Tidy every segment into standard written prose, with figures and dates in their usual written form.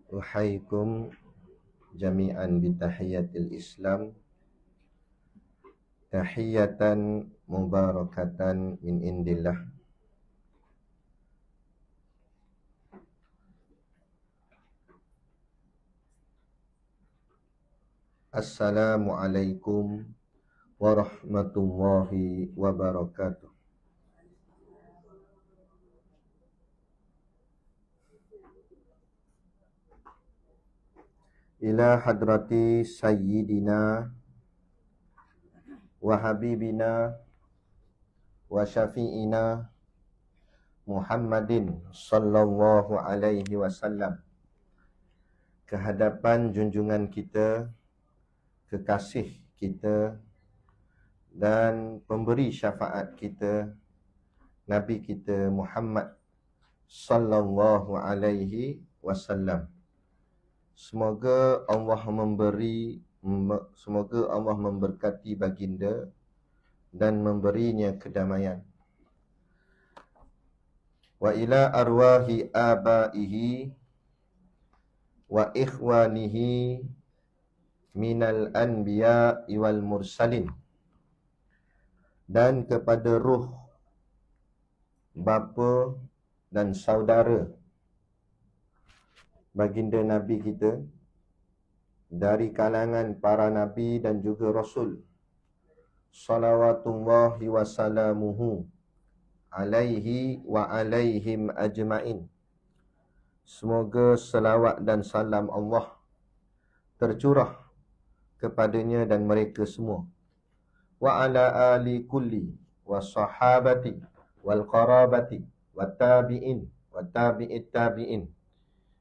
Uhaikum jami'an bitahiyatil Islam, tahiyatan mubarakatan min indillah. Assalamualaikum warahmatullahi wabarakatuh. Ila hadrati sayyidina wa habibina wa syafi'ina Muhammadin sallallahu alaihi wasallam, kehadapan junjungan kita, kekasih kita dan pemberi syafaat kita, Nabi kita Muhammad sallallahu alaihi wasallam. Semoga Allah memberkati baginda dan memberinya kedamaian. Wa ila arwahi abaihi wa ikhwanihi minal anbiya wal mursalin, dan kepada ruh bapa dan saudara baginda Nabi kita dari kalangan para Nabi dan juga Rasul, salawatullahi wasalamuhu alaihi wa alaihim ajma'in. Semoga selawat dan salam Allah tercurah kepadanya dan mereka semua. Wa ala ali kulli wa sahabati wal qarabati wa tabi'in wa tabi'it tabi'in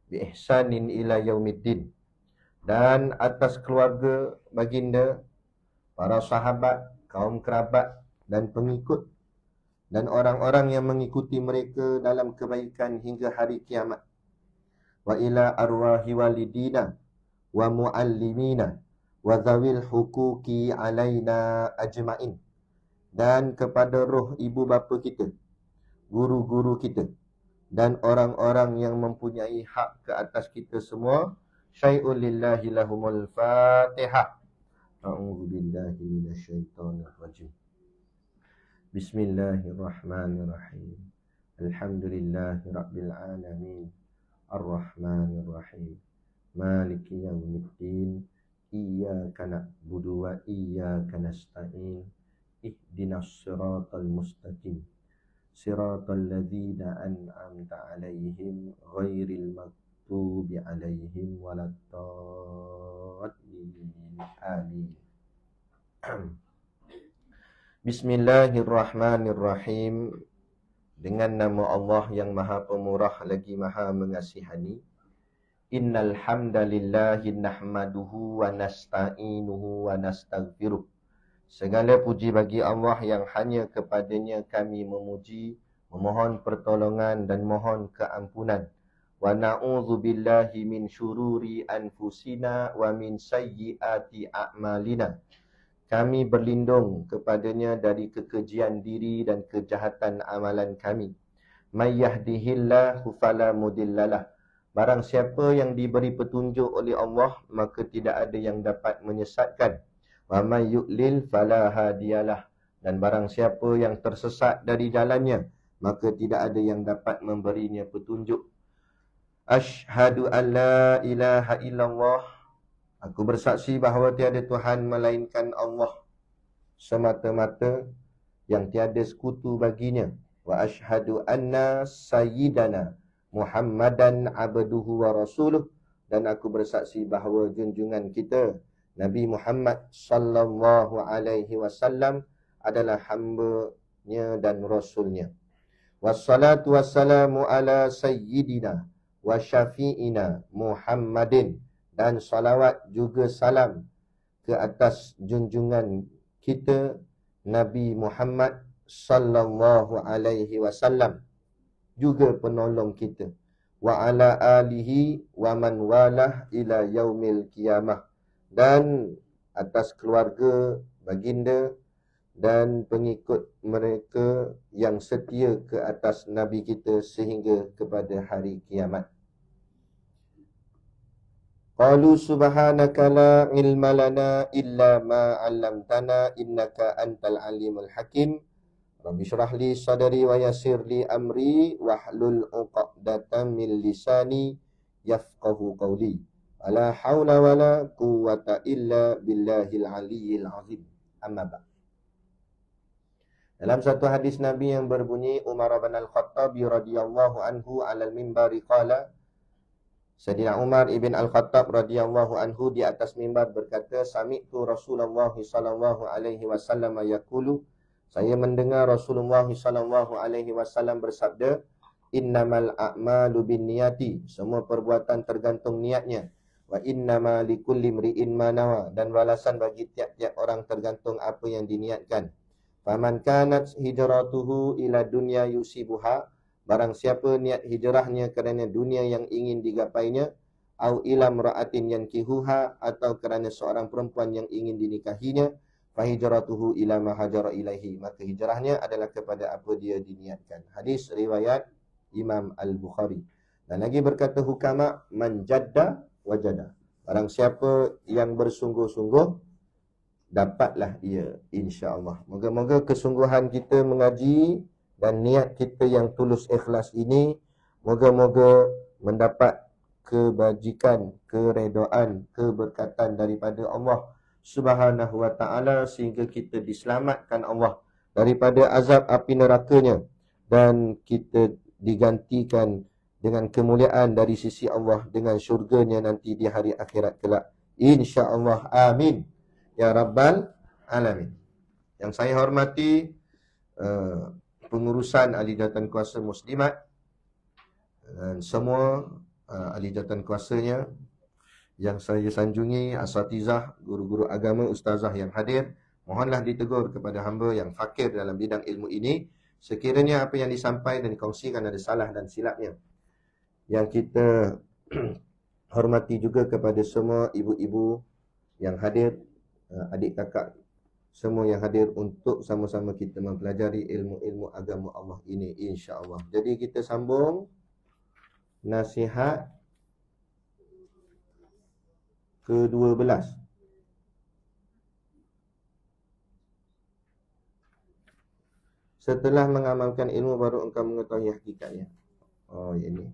bi ihsanin ila yaumiddin, dan atas keluarga baginda, para sahabat, kaum kerabat dan pengikut, dan orang-orang yang mengikuti mereka dalam kebaikan hingga hari kiamat. Wa ila arwahi walidina wa muallimina wa dhawil huquqi alaina ajma'in, dan kepada roh ibu bapa kita, guru-guru kita, dan orang-orang yang mempunyai hak ke atas kita semua. Syai'ul lillahi lahumul Fatihah. A'udzu billahi minasyaitonir rajim. Bismillahirrahmanirrahim. Alhamdulillahi rabbil alamin. Arrahmanir rahim. Maliki yaumiddin. Iyyaka na'budu wa iyyaka nasta'in. Ihdinas siratal mustaqim. Siratal ladzina an'amta 'alaihim ghairil maghdubi 'alaihim waladdallin. Amin. Bismillahirrahmanirrahim. Dengan nama Allah yang Maha Pemurah lagi Maha Mengasihani. Innal hamdalillahi nahmaduhu wa nasta'inuhu wa nastaghfiruh. Segala puji bagi Allah yang hanya kepadanya kami memuji, memohon pertolongan dan mohon keampunan. Wa na'udzu billahi min syururi anfusina wa min sayyiati a'malina. Kami berlindung kepadanya dari kekejian diri dan kejahatan amalan kami. May yahdihillahu fala mudhillalah. Barang siapa yang diberi petunjuk oleh Allah, maka tidak ada yang dapat menyesatkan. Wa may yudlil fala hadiyalah. Dan barang siapa yang tersesat dari jalannya, maka tidak ada yang dapat memberinya petunjuk. Asyhadu an la ilaha illallah. Aku bersaksi bahawa tiada Tuhan melainkan Allah semata-mata, yang tiada sekutu baginya. Wa asyhadu anna sayyidana Muhammadan abduhu wa rasuluh. Dan aku bersaksi bahawa junjungan kita Nabi Muhammad sallallahu alaihi wasallam adalah hamba-Nya dan Rasul-Nya. Wassalatu wassalamu ala sayyidina wa syafi'ina Muhammadin. Dan salawat juga salam ke atas junjungan kita Nabi Muhammad sallallahu alaihi wasallam, juga penolong kita. Wa ala alihi wa man walah ila yaumil qiyamah. Dan atas keluarga baginda dan pengikut mereka yang setia ke atas Nabi kita sehingga kepada hari kiamat. Qalu subhanaka la ilma lana illa ma 'allamtana innaka antal alimul hakim. Rabbi syrah li sadri wa yassir li amri wahlul 'uqdatam min lisani yafqahu qawli. La haula wala quwwata illa billahil aliyyil azim. Amma ba'd. Dalam satu hadis Nabi yang berbunyi, Umar bin Al-Khattab radhiyallahu anhu 'alal minbari qala, Sayyidina Umar ibn Al-Khattab radhiyallahu anhu di atas mimbar berkata, sami'tu Rasulullah sallallahu alaihi wasallam yaqulu, saya mendengar Rasulullah sallallahu alaihi wasallam bersabda, innamal a'malu binniyati, semua perbuatan tergantung niatnya, wa innama likulli imri'in ma nawa, dan balasan bagi tiap-tiap orang tergantung apa yang diniatkan. Faman kanat hijratuhu ila dunya yusibuha, barang siapa niat hijrahnya kerana dunia yang ingin digapainya, au ila imra'atin yankihuha, atau kerana seorang perempuan yang ingin dinikahinya, fa hijratuhu ila ma hajara ilaihi, maka hijrahnya adalah kepada apa dia diniatkan. Hadis riwayat Imam Al-Bukhari. Dan lagi berkata hukama, man jadda wajada, barang siapa yang bersungguh-sungguh, dapatlah ia, insya-Allah. Moga-moga kesungguhan kita mengaji dan niat kita yang tulus ikhlas ini, moga-moga mendapat kebajikan, keredaan, keberkatan daripada Allah Subhanahu wa ta'ala, sehingga kita diselamatkan Allah daripada azab api nerakanya, dan kita digantikan dengan kemuliaan dari sisi Allah dengan syurganya nanti di hari akhirat kelak, insya-Allah. Amin ya rabbal alamin. Yang saya hormati pengurusan ahli jawatan kuasa muslimat dan semua ahli jawatan kuasanya, yang saya sanjungi, asatizah, guru-guru agama, ustazah yang hadir, mohonlah ditegur kepada hamba yang fakir dalam bidang ilmu ini, sekiranya apa yang disampaikan dan dikongsikan ada salah dan silapnya. Yang kita hormati juga kepada semua ibu-ibu yang hadir, adik kakak semua yang hadir, untuk sama-sama kita mempelajari ilmu-ilmu agama Allah ini, insya-Allah. Jadi kita sambung nasihat ke-12. Setelah mengamalkan ilmu baru engkau mengetahui hakikatnya. Oh, ini.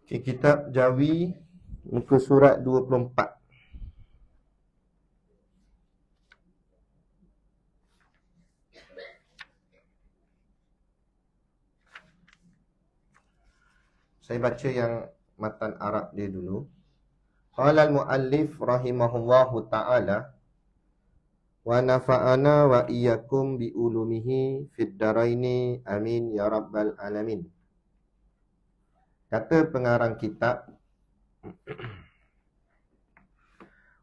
Okay, kitab Jawi, muka surat 24. Saya baca yang matan Arab dia dulu. Qala al-muallif rahimahullahu ta'ala, wa nafa'ana wa iyyakum bi ulumihi fid daraini amin ya rabbal alamin. Kata pengarang kitab,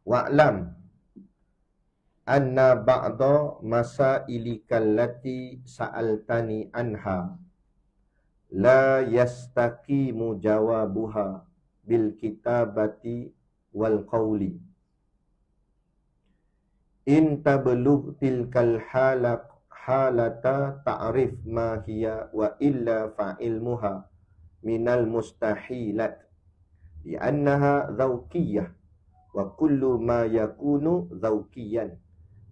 wa'lam anna ba'da masailikal lati sa'altani anha la yastaqimu jawabuha bil kitabati wal qawli. In tablugh tilkal halata ta'rif ma hiya wa illa fa'ilmuha minal mustahilat li'annaha zawqiyah wa kullu ma yakunu zawqiyan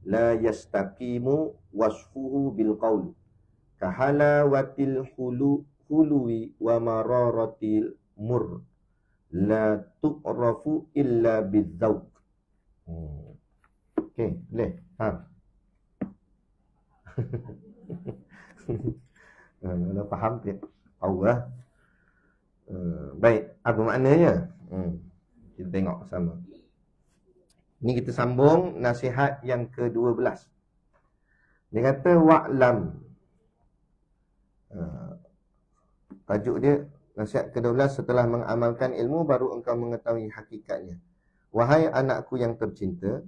la yastaqimu wasfuhu bil qawl kahalawatil khuluwi wa mararatil mur la tu'rafu illa bidzauq. Okey, boleh. Kalau faham tak? Tahu lah. Baik, apa maknanya? Kita tengok sama. Ni kita sambung nasihat yang ke-12. Dia kata wa'lam. Tajuk dia nasihat ke-12, setelah mengamalkan ilmu baru engkau mengetahui hakikatnya. Wahai anakku yang tercinta,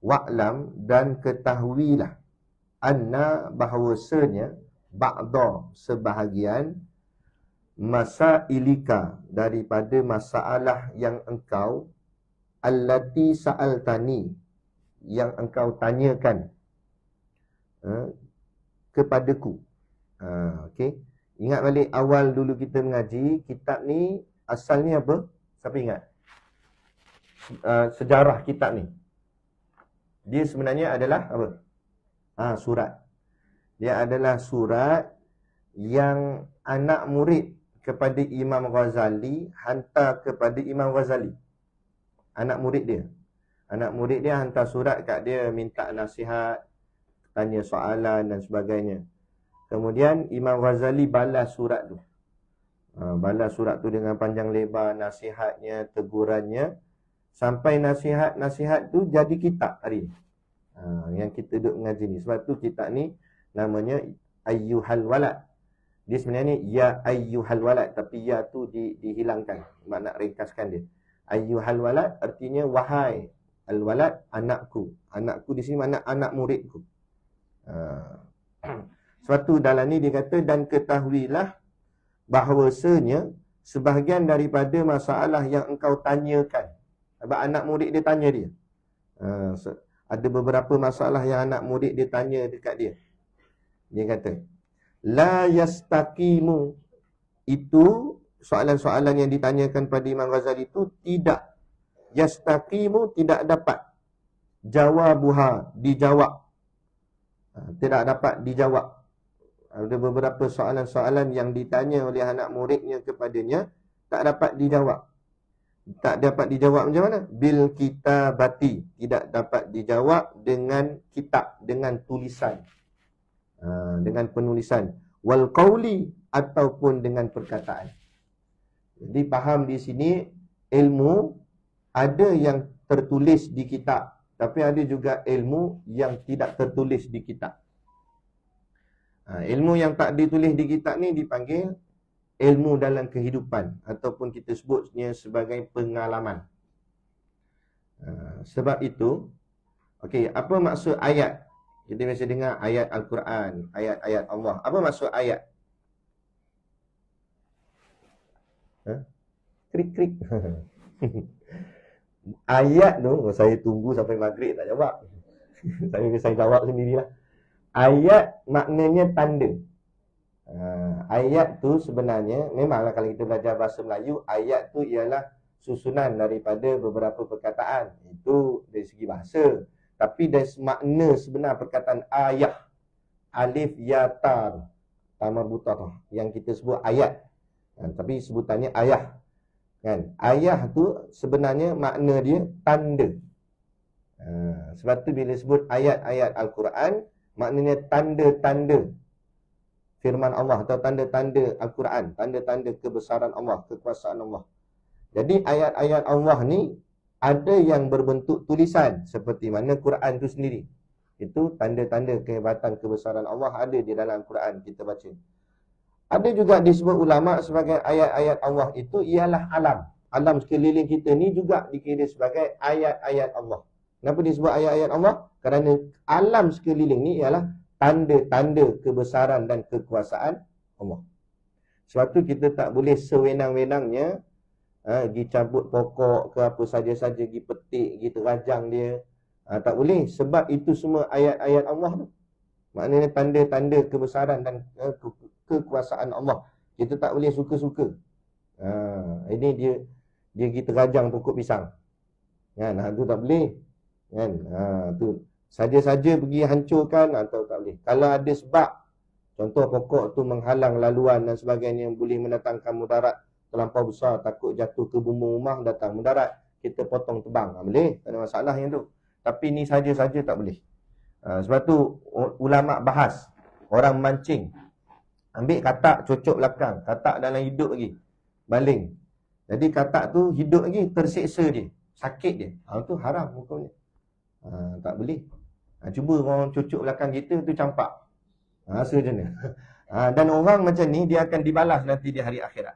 wa'lam, dan ketahuilah, anna, bahawasanya, ba'da, sebahagian, masailika, daripada masalah yang engkau, allati sa'altani, yang engkau tanyakan kepadaku. Okey. Ingat balik awal dulu kita mengaji kitab ni, asalnya apa? Siapa ingat? Sejarah kitab ni. Dia sebenarnya adalah apa? Surat. Dia adalah surat yang anak murid kepada Imam Ghazali hantar kepada Imam Ghazali. Anak murid dia. Anak murid dia hantar surat kat dia, minta nasihat, tanya soalan dan sebagainya. Kemudian Imam Ghazali balas surat tu. Balas surat tu dengan panjang lebar, nasihatnya, tegurannya. Sampai nasihat-nasihat tu jadi kitab hari ni. Yang kita duduk mengaji ni. Sebab tu kitab ni namanya Ayyuhal Walad. Dia sebenarnya ya ayyuhal walad, tapi ya tu dihilangkan. Makna ringkaskan dia. Ayyuhal walad artinya wahai al walad, anakku. Anakku di sini makna anak muridku. Sebab tu dalam ni dia kata, dan ketahuilah bahawasanya sebahagian daripada masalah yang engkau tanyakan. Sebab anak murid dia tanya dia. Ada beberapa masalah yang anak murid dia tanya dekat dia. Dia kata, la yastaqimu, itu soalan-soalan yang ditanyakan pada Imam Ghazali itu tidak yastaqimu, tidak dapat jawabuha, dijawab. Tidak dapat dijawab. Ada beberapa soalan-soalan yang ditanya oleh anak muridnya kepadanya, tak dapat dijawab. Tak dapat dijawab macam mana? Bil kitabati, tidak dapat dijawab dengan kitab, dengan tulisan. Dengan penulisan, wal qauli, ataupun dengan perkataan. Jadi faham di sini, ilmu ada yang tertulis di kitab, tapi ada juga ilmu yang tidak tertulis di kitab. Ilmu yang tak ditulis di kitab ni dipanggil ilmu dalam kehidupan, ataupun kita sebutnya sebagai pengalaman. Sebab itu, okey, apa maksud ayat? Kita biasa dengar ayat Al-Quran, ayat-ayat Allah. Apa maksud ayat? Krik-krik. Ayat tu, saya tunggu sampai maghrib tak jawab. Saya jawab sendirilah. Ayat maknanya tanda. Ayat tu sebenarnya, memanglah kalau kita belajar bahasa Melayu, ayat tu ialah susunan daripada beberapa perkataan. Itu dari segi bahasa. Tapi dari makna sebenar perkataan ayat, alif, ya, ta, tamarbutah, yang kita sebut ayat. Tapi sebutannya ayah. Kan? Ayah tu sebenarnya makna dia tanda. Sebab tu bila sebut ayat-ayat Al-Quran, maknanya tanda-tanda firman Allah atau tanda-tanda Al-Quran, tanda-tanda kebesaran Allah, kekuasaan Allah. Jadi ayat-ayat Allah ni ada yang berbentuk tulisan, seperti mana Quran tu sendiri. Itu tanda-tanda kehebatan kebesaran Allah ada di dalam Quran kita baca. Ada juga disebut ulama sebagai ayat-ayat Allah itu ialah alam. Alam sekeliling kita ni juga dikira sebagai ayat-ayat Allah. Kenapa disebut ayat-ayat Allah? Kerana alam sekeliling ni ialah tanda-tanda kebesaran dan kekuasaan Allah. Sebab tu kita tak boleh sewenang-wenangnya pergi cabut pokok ke apa saja-saja, pergi petik, pergi terajang dia. Tak boleh, sebab itu semua ayat-ayat Allah tu. Maknanya tanda-tanda kebesaran dan kekuasaan Allah. Kita tak boleh suka-suka. Ini dia pergi terajang pokok pisang. Kan? Tu tak boleh. Kan? Tu saja-saja pergi hancurkan, atau tak boleh. Kalau ada sebab, Contoh pokok tu menghalang laluan dan sebagainya, yang boleh mendatangkan mudarat terlampau besar, takut jatuh ke bumbung rumah, datang mudarat, kita potong tebang. Boleh, tak ada masalah yang tu. Tapi ni saja-saja tak boleh. Sebab tu ulama bahas, orang mancing, ambil katak cocok belakang, katak dalam hidup lagi, baling. Jadi katak tu hidup lagi, terseksa dia, sakit dia. Tu haram hukumnya. Tak boleh. Cuba orang cocok belakang kita tu campak. Rasa macam mana? Dan orang macam ni dia akan dibalas nanti di hari akhirat.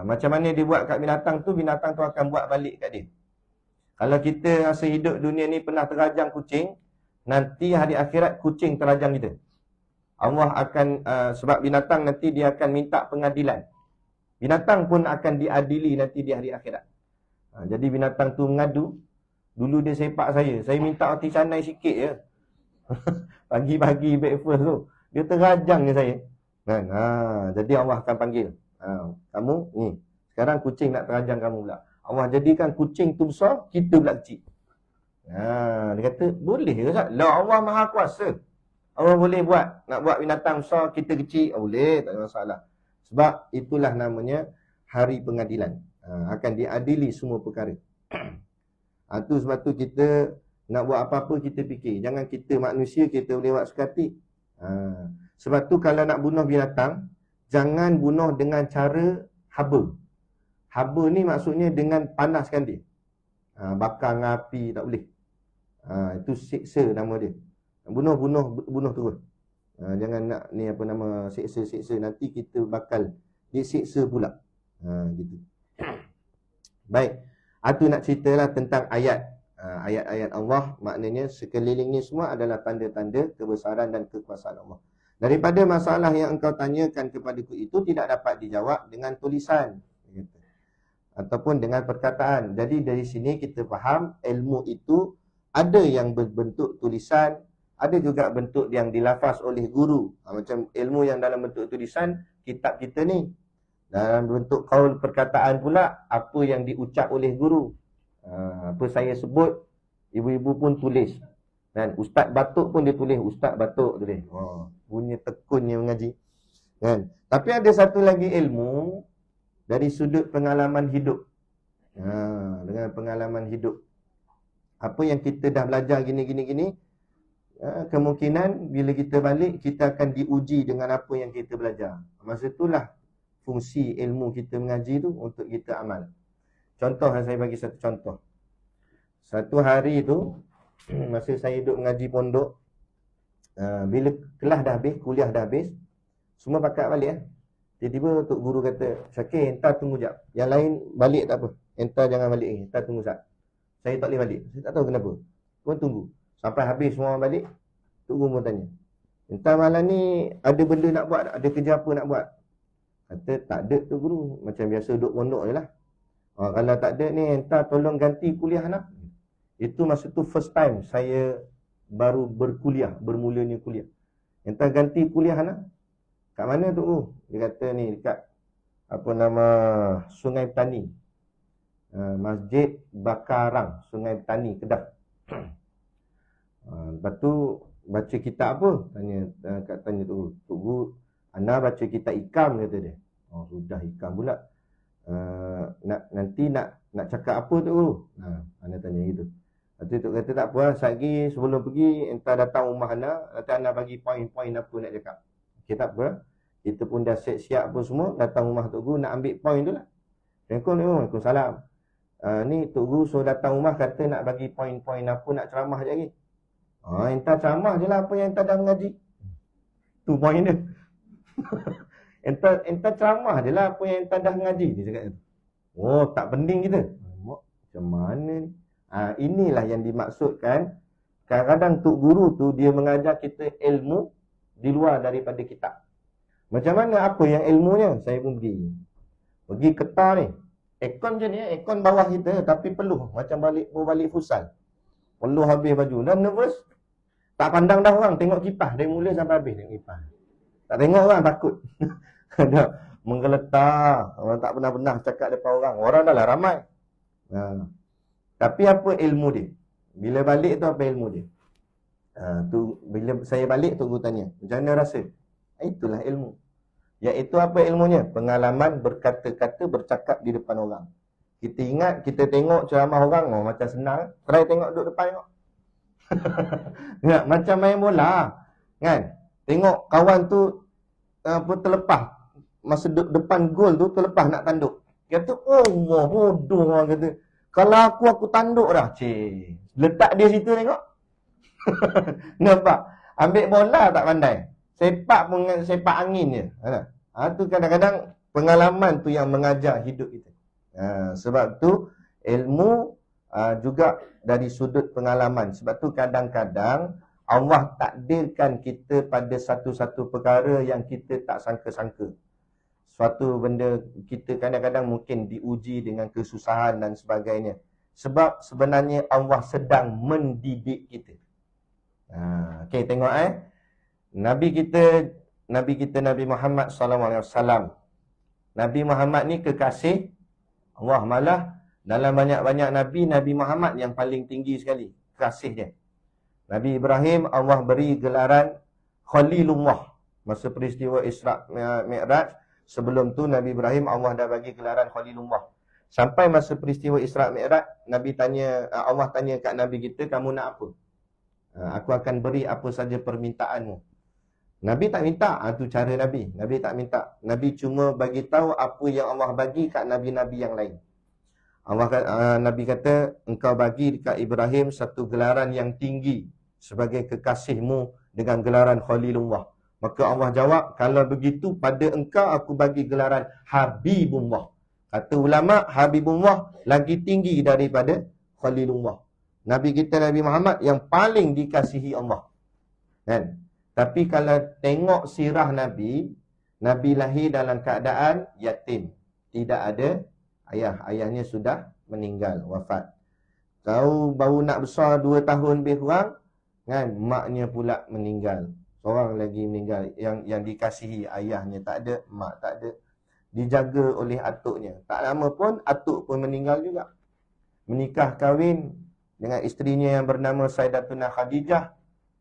Macam mana dia buat kat binatang tu akan buat balik kat dia. Kalau kita rasa hidup dunia ni pernah terajang kucing, nanti hari akhirat kucing terajang kita. Allah akan, sebab binatang nanti dia akan minta pengadilan. Binatang pun akan diadili nanti di hari akhirat. Jadi binatang tu mengadu, dulu dia sepak saya minta roti canai sikit je. Pagi-pagi breakfast tu dia terajang je saya kan. Jadi Allah akan panggil, kamu ni sekarang kucing nak terajang kamu pula. Allah jadikan kucing tu besar, kita pula kecil. Dia kata boleh ke Ustaz? Lah Allah Maha Kuasa, Allah boleh buat, nak buat binatang besar kita kecil, boleh, tak ada masalah. Sebab itulah namanya hari pengadilan. Akan diadili semua perkara. Tu sebab tu kita nak buat apa-apa kita fikir. Jangan kita manusia kita boleh buat suka hati. Sebab tu kalau nak bunuh binatang, jangan bunuh dengan cara haba. Haba ni maksudnya dengan panaskan dia. Bakar dengan api, tak boleh. Itu siksa nama dia. Bunuh terus. Jangan nak ni apa nama, siksa-siksa, nanti kita bakal disiksa pula. Gitu. Baik. Itu nak ceritalah tentang ayat. Ayat-ayat Allah, maknanya sekeliling ni semua adalah tanda-tanda kebesaran dan kekuasaan Allah. Daripada masalah yang engkau tanyakan kepadaku itu tidak dapat dijawab dengan tulisan ataupun dengan perkataan. Jadi dari sini kita faham ilmu itu ada yang berbentuk tulisan, ada juga bentuk yang dilafaz oleh guru. Macam ilmu yang dalam bentuk tulisan, kitab kita ni. Dalam bentuk qaul, perkataan pula, apa yang diucap oleh guru. Apa saya sebut, ibu-ibu pun tulis. Dan Ustaz batuk pun dia tulis, Ustaz batuk tulis. Punya tekunnya mengaji. Kan? Tapi ada satu lagi ilmu dari sudut pengalaman hidup. Dengan pengalaman hidup. Apa yang kita dah belajar gini, kemungkinan bila kita balik, kita akan diuji dengan apa yang kita belajar. Masa itulah fungsi ilmu kita mengaji tu untuk kita amal. Contoh, saya bagi satu contoh. Satu hari tu, masa saya duduk mengaji pondok, bila kelas dah habis, kuliah dah habis, semua pakat balik. Tiba-tiba Tok Guru kata, Syakir, entar tunggu jap. Yang lain balik tak apa. Entar jangan balik ni, entar tunggu sat. Saya tak boleh balik. Saya tak tahu kenapa. Kau tunggu. Sampai habis semua balik, Tok Guru pun tanya, entar malam ni ada benda nak buat, ada kerja apa nak buat? Kata, tak ada Tok Guru. Macam biasa duduk pondok je lah. Kalau tak ada ni, entar tolong ganti kuliah nak. Itu masa tu first time saya baru berkuliah, bermulanya kuliah. Entar ganti kuliah nak. Kat mana tu? Dia kata ni dekat apa nama, Sungai Petani. Masjid Bakarang, Sungai Petani, Kedah. Lepas tu baca kitab apa? Tanya tu. Tok Guru, ana baca kitab Ikam, kata dia. Sudah Ikam pula. Nanti nak cakap apa tu? Ana tanya gitu. Lepas tu Tok kata tak apa, lagi sebelum pergi entar datang rumah ana, nanti ana bagi poin-poin apa nak cakap. Kita apa? Kita pun dah siap apa semua, datang rumah Tok Guru nak ambil poin tu lah. Waalaikumsalam. Ni Tok Guru suruh datang rumah, kata nak bagi poin-poin apa, nak ceramah je lagi. Entar ceramah je lah apa yang entar dah mengaji. Tu poin dia. Entar ceramah je lah apa yang entar dah mengaji, dia cakap tu. Tak penting kita. Macam mana ni? Inilah yang dimaksudkan. Kadang-kadang Tok Guru tu dia mengajar kita ilmu di luar daripada kitab. Macam mana apa yang ilmunya? Saya pun pergi Kedah ni. Aircon je ni, aircon bawah kita, tapi peluh macam balik futsal. Peluh habis baju. Dan nervous. Tak pandang dah orang, tengok kipas dari mula sampai habis tengok kipas. Tak tengok orang, takut. Dah menggeletar. Orang tak pernah cakap depan orang. Orang dah lah ramai. Tapi apa ilmu dia? Bila balik tu apa ilmu dia? Tu bila saya balik tu Guru tanya, macam mana rasa? Itulah ilmu. Iaitu apa ilmunya? Pengalaman berkata-kata, bercakap di depan orang. Kita ingat, kita tengok ceramah orang, oh, macam senang. Try tengok duduk depan tengok. Macam main bola. Kan? Tengok kawan tu terlepas. Masa depan gol tu terlepas nak tanduk. Kata, oh Allah, bodoh orang kata. Kalau aku tanduk dah. Cik. Letak dia situ tengok. Nampak? Ambil bola tak pandai. Sepak pun sepak angin je. Tu kadang-kadang pengalaman tu yang mengajar hidup kita. Sebab tu ilmu juga dari sudut pengalaman. Sebab tu kadang-kadang Allah takdirkan kita pada satu-satu perkara yang kita tak sangka-sangka. Suatu benda kita kadang-kadang mungkin diuji dengan kesusahan dan sebagainya. Sebab sebenarnya Allah sedang mendidik kita. Okey, tengok Nabi kita Nabi Muhammad SAW. Nabi Muhammad ni kekasih Allah, malah dalam banyak-banyak Nabi Muhammad yang paling tinggi sekali kasih dia. Nabi Ibrahim Allah beri gelaran Khalilullah masa peristiwa Isra' Mi'raj. Sebelum tu Nabi Ibrahim Allah dah bagi gelaran Khalilullah. Sampai masa peristiwa Isra' Mi'raj, Allah tanya kat Nabi kita, kamu nak apa? Aku akan beri apa saja permintaanmu. Nabi tak minta. Tu cara Nabi. Nabi tak minta. Nabi cuma bagi tahu apa yang Allah bagi kat Nabi-Nabi yang lain. Nabi kata, engkau bagi dekat Ibrahim satu gelaran yang tinggi sebagai kekasihmu dengan gelaran Khalilullah. Maka Allah jawab, kalau begitu pada engkau aku bagi gelaran Habibullah. Kata ulama, Habibullah lagi tinggi daripada Khalilullah. Nabi kita Nabi Muhammad yang paling dikasihi Allah. Kan? Tapi kalau tengok sirah Nabi, Nabi lahir dalam keadaan yatim. Tidak ada ayah. Ayahnya sudah meninggal, wafat. Kau baru nak besar 2 tahun lebih kurang, kan? Maknya pula meninggal. Seorang lagi meninggal. Yang dikasihi ayahnya tak ada, mak tak ada. Dijaga oleh atuknya. Tak lama pun, atuk pun meninggal juga. Menikah kahwin dengan isterinya yang bernama Sayyidatuna Khadijah.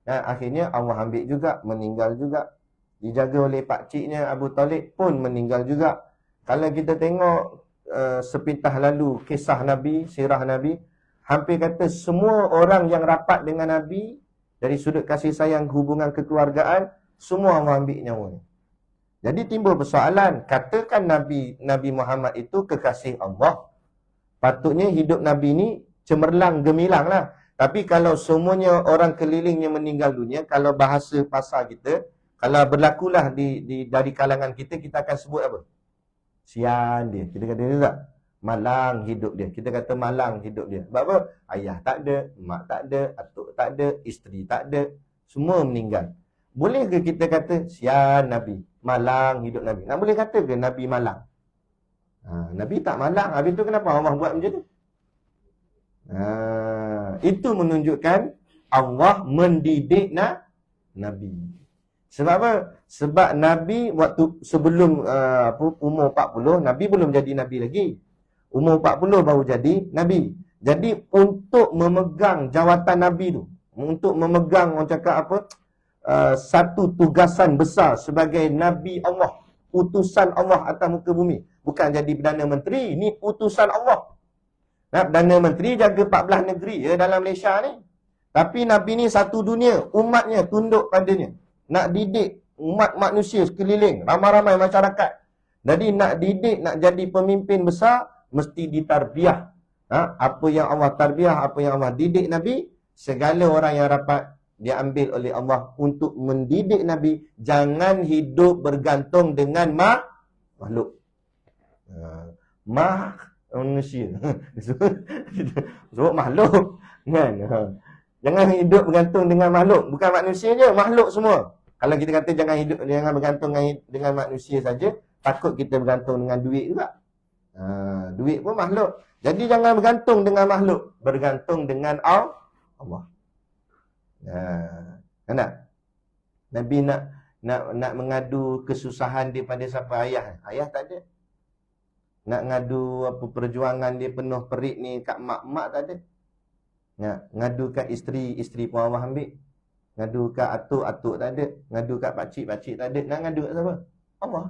Dan akhirnya Allah ambil juga, meninggal juga. Dijaga oleh pakciknya Abu Talib pun meninggal juga. Kalau kita tengok sepintah lalu kisah Nabi, sirah Nabi, hampir kata semua orang yang rapat dengan Nabi dari sudut kasih sayang, hubungan kekeluargaan, semua Allah ambil nyawanya. Jadi timbul persoalan, katakan Nabi Muhammad itu kekasih Allah, patutnya hidup Nabi ni cemerlang gemilang lah. Tapi kalau semuanya orang kelilingnya meninggal dunia, kalau bahasa pasar kita, kalau berlakulah dari kalangan kita, kita akan sebut apa? Sian dia. Kita kata dia tak? Malang hidup dia. Kita kata malang hidup dia. Sebab apa? Ayah tak ada, mak tak ada, atuk tak ada, isteri tak ada. Semua meninggal. Boleh ke kita kata sian Nabi? Malang hidup Nabi. Nak boleh kata ke Nabi malang? Nabi tak malang. Habis tu kenapa Allah buat macam tu? Itu menunjukkan Allah mendidik Nabi. Sebab apa? Sebab Nabi waktu sebelum umur 40, Nabi belum jadi Nabi lagi. Umur 40 baru jadi Nabi. Jadi untuk memegang jawatan Nabi tu, untuk memegang orang cakap apa, satu tugasan besar sebagai Nabi Allah, utusan Allah atas muka bumi. Bukan jadi Perdana Menteri, ni utusan Allah. Perdana Menteri jaga 14 negeri dalam Malaysia ni. Tapi Nabi ni satu dunia, umatnya tunduk padanya. Nak didik umat manusia sekeliling, ramai-ramai masyarakat. Jadi nak didik, nak jadi pemimpin besar, mesti ditarbiah. Apa yang Allah tarbiah, apa yang Allah didik Nabi, segala orang yang rapat diambil oleh Allah untuk mendidik Nabi. Jangan hidup bergantung dengan makhluk. Manusia. Sebut makhluk. Kan? Jangan hidup bergantung dengan makhluk. Bukan manusia je, makhluk semua. Kalau kita kata jangan bergantung dengan manusia saja, takut kita bergantung dengan duit juga. Duit pun makhluk. Jadi jangan bergantung dengan makhluk, bergantung dengan Allah. Kan tak? Nabi nak mengadu kesusahan dia pada siapa? Ayah. Ayah tak ada. Nak ngadu apa perjuangan dia penuh perit ni kat mak tak ada. Ngadu kat isteri pun Allah ambil. Ngadu kat atuk tak ada. Ngadu kat pakcik tak ada. Nak ngadu kat siapa? Allah.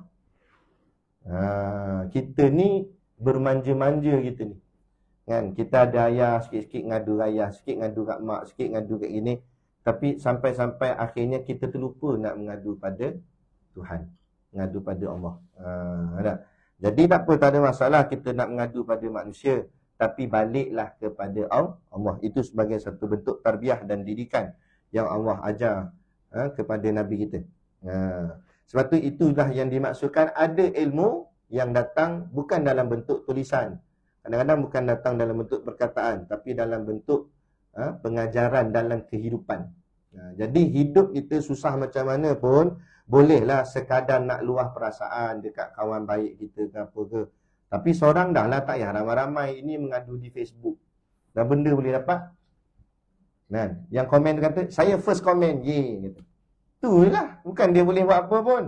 Kita ni bermanja-manja kita ni. Kan? Kita ada ayah, sikit-sikit ngadu ayah, sikit ngadu kat mak, sikit ngadu kat gini. Tapi sampai-sampai akhirnya kita terlupa nak mengadu pada Tuhan. Mengadu pada Allah. Jadi tak apa, tak ada masalah kita nak mengadu pada manusia. Tapi baliklah kepada Allah. Itu sebagai satu bentuk tarbiyah dan didikan yang Allah ajar kepada Nabi kita. Sebab tu itulah yang dimaksudkan ada ilmu yang datang bukan dalam bentuk tulisan. Kadang-kadang bukan datang dalam bentuk perkataan, tapi dalam bentuk pengajaran dalam kehidupan. Jadi hidup kita susah macam mana pun, bolehlah sekadar nak luah perasaan dekat kawan baik kita ke apa ke. Tapi seorang dah lah, tak payah ramai-ramai ini mengadu di Facebook. Dan benda boleh dapat. Kan? Yang komen kata, saya first comment. Kata. Itulah. Bukan dia boleh buat apa pun.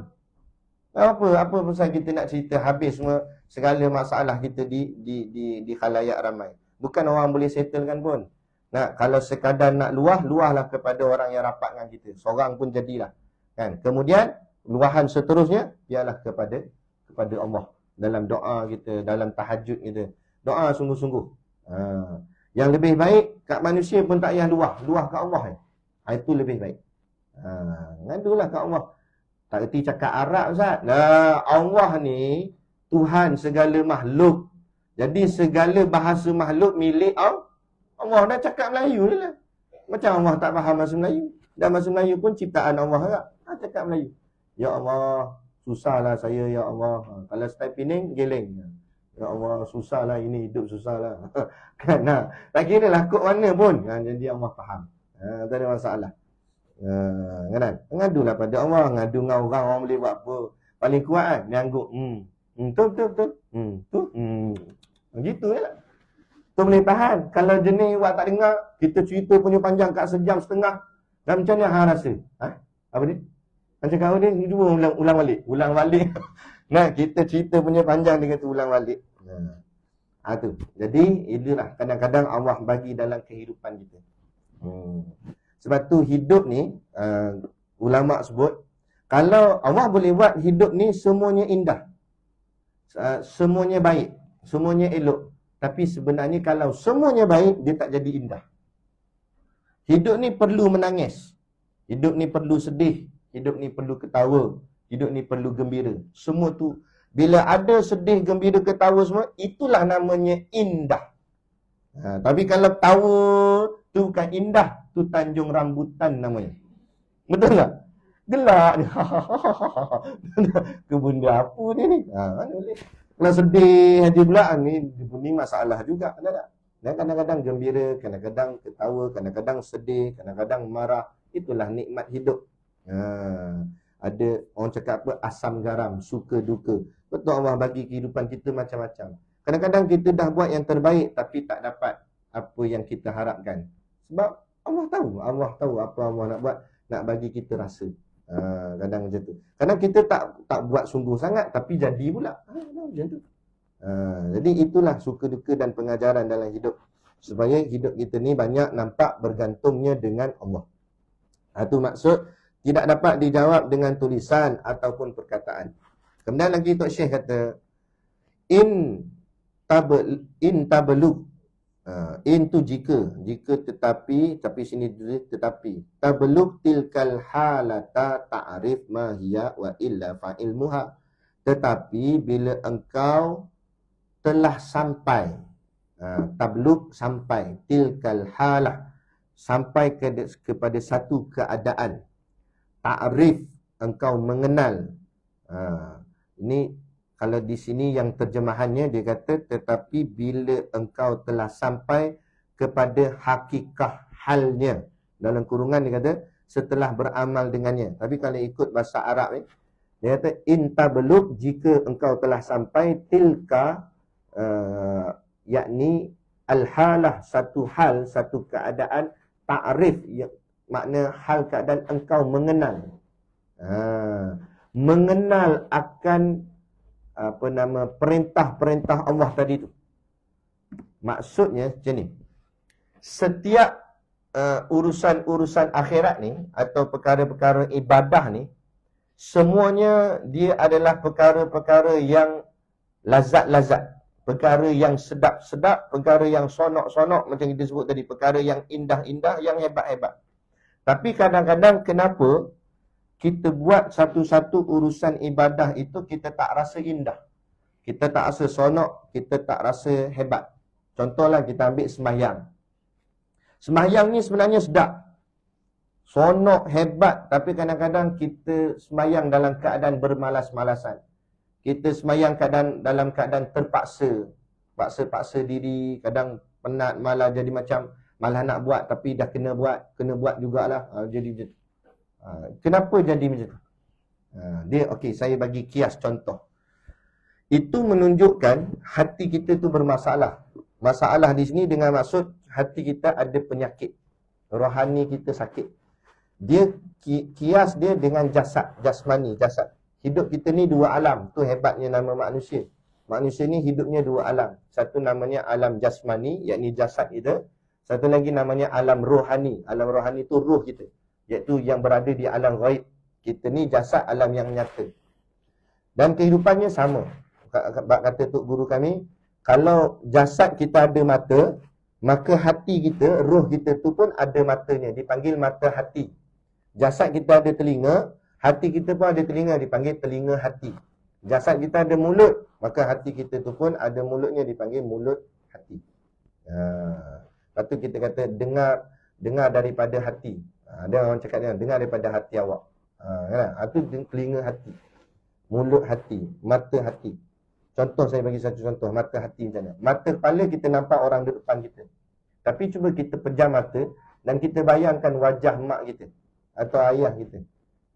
Apa pasal kita nak cerita habis semua segala masalah kita di khalayak ramai. Bukan orang boleh settlekan pun. Nah, kalau sekadar nak luahlah kepada orang yang rapat dengan kita. Seorang pun jadilah. Kan? Kemudian luahan seterusnya ialah kepada Allah. Dalam doa kita, dalam tahajud kita. Doa sungguh-sungguh. Yang lebih baik kat manusia pun tak payah luah kat Allah. Itu lebih baik. Ngadulah kat Allah. Tak erti cakap Arab, Ustaz. Allah ni Tuhan segala makhluk. Jadi segala bahasa makhluk milik Allah. Dah cakap Melayu je lah. Macam Allah tak faham bahasa Melayu. Dan bahasa Melayu pun ciptaan Allah juga. Cakap Melayu. Ya Allah, susahlah saya, Ya Allah. Kalau style Pening, geleng. Ya Allah, susahlah ini, hidup susahlah. Kan? Tak kira lah kod mana pun. Jadi Allah faham. Tak ada masalah. Kan? Ngadulah pada Allah. Ngadu dengan orang boleh buat apa. Paling kuat kan, dia angguk. Betul. Gitu je lah. Tu boleh tahan. Kalau jenis awak tak dengar, kita cerita punya panjang kat 1.5 jam. Dan macam mana hang rasa? Apa dia? Macam kau ni, cuba ulang balik. Nah, kita cerita punya panjang dia kata ulang balik. Tu. Jadi, itulah kadang-kadang Allah bagi dalam kehidupan kita. Sebab tu hidup ni, ulama sebut, kalau Allah boleh buat hidup ni semuanya indah. Semuanya baik. Semuanya elok. Tapi sebenarnya kalau semuanya baik, dia tak jadi indah. Hidup ni perlu menangis. Hidup ni perlu sedih. Hidup ni perlu ketawa. Hidup ni perlu gembira. Semua tu. Bila ada sedih, gembira, ketawa semua, itulah namanya indah. Tapi kalau tawa tu bukan indah, tu Tanjung Rambutan namanya. Betul tak? Gelak ni. Kebun dia apa dia ni? Mana boleh. Kalau sedih hati pula ni masalah juga. Dan kadang-kadang gembira, kadang-kadang ketawa, kadang-kadang sedih, kadang-kadang marah. Itulah nikmat hidup. Ada orang cakap apa? Asam garam, suka duka. Betul, Allah bagi kehidupan kita macam-macam. Kadang-kadang kita dah buat yang terbaik tapi tak dapat apa yang kita harapkan. Sebab Allah tahu apa Allah nak buat, nak bagi kita rasa. Kadang macam tu. Kadang kita tak buat sungguh sangat tapi jadi pula. Macam tu. Jadi itulah suka duka dan pengajaran dalam hidup. Supaya hidup kita ni banyak nampak bergantungnya dengan Allah. Itu maksud tidak dapat dijawab dengan tulisan ataupun perkataan. Kemudian lagi Tok Syekh kata, in tabelug. In tu jika tetapi sini tulis tetapi. Tabelug tilkal halata ta'rif ma hiya wa illa fa'ilmuha. Tetapi bila engkau telah sampai, tablug sampai, tilkal halah sampai kepada satu keadaan, ta'rif engkau mengenal. Ini kalau di sini yang terjemahannya dia kata tetapi bila engkau telah sampai kepada hakikah halnya. Dalam kurungan dia kata setelah beramal dengannya. Tapi kalau ikut bahasa Arab ni dia kata intabelug jika engkau telah sampai tilka yakni al-halah satu hal, satu keadaan, ta'rif makna hal keadaan engkau mengenal. Mengenal akan perintah-perintah Allah tadi tu. Maksudnya macam ni. Setiap urusan-urusan akhirat ni atau perkara-perkara ibadah ni, semuanya dia adalah perkara-perkara yang lazat-lazat, perkara yang sedap-sedap, perkara yang sonok-sonok macam kita sebut tadi, perkara yang indah-indah, yang hebat-hebat. Tapi kadang-kadang kenapa kita buat satu-satu urusan ibadah itu kita tak rasa indah, kita tak rasa sonok, kita tak rasa hebat. Contohlah kita ambil sembahyang. Sembahyang ni sebenarnya sedap, sonok, hebat, tapi kadang-kadang kita sembahyang dalam keadaan bermalas-malasan. Kita sembahyang dalam keadaan terpaksa, paksa diri, kadang penat, malah jadi macam malah nak buat tapi dah kena buat jugalah. Jadi kenapa jadi macam tu? Dia okey, saya bagi kias contoh. Itu menunjukkan hati kita tu bermasalah. Masalah di sini dengan maksud hati kita ada penyakit, rohani kita sakit. Dia kias dia dengan jasad, jasmani, jasad. Hidup kita ni dua alam. Tu hebatnya nama manusia. Manusia ni hidupnya dua alam. Satu namanya alam jasmani, yakni jasad kita. Satu lagi namanya alam rohani. Alam rohani tu ruh kita, iaitu yang berada di alam ghaib. Kita ni jasad, alam yang nyata. Dan kehidupannya sama. Kata Tok Guru kami, kalau jasad kita ada mata, maka hati kita, roh kita tu pun ada matanya, dipanggil mata hati. Jasad kita ada telinga, hati kita pun ada telinga, dipanggil telinga hati. Jasad kita ada mulut, maka hati kita tu pun ada mulutnya, dipanggil mulut hati. Lepas tu kita kata dengar daripada hati. Ada orang cakap dengar daripada hati awak. Itu telinga hati, mulut hati, mata hati. Contoh, saya bagi satu contoh, mata hati macam mana. Mata kepala kita nampak orang di depan kita. Tapi cuba kita pejam mata dan kita bayangkan wajah mak kita atau ayah kita.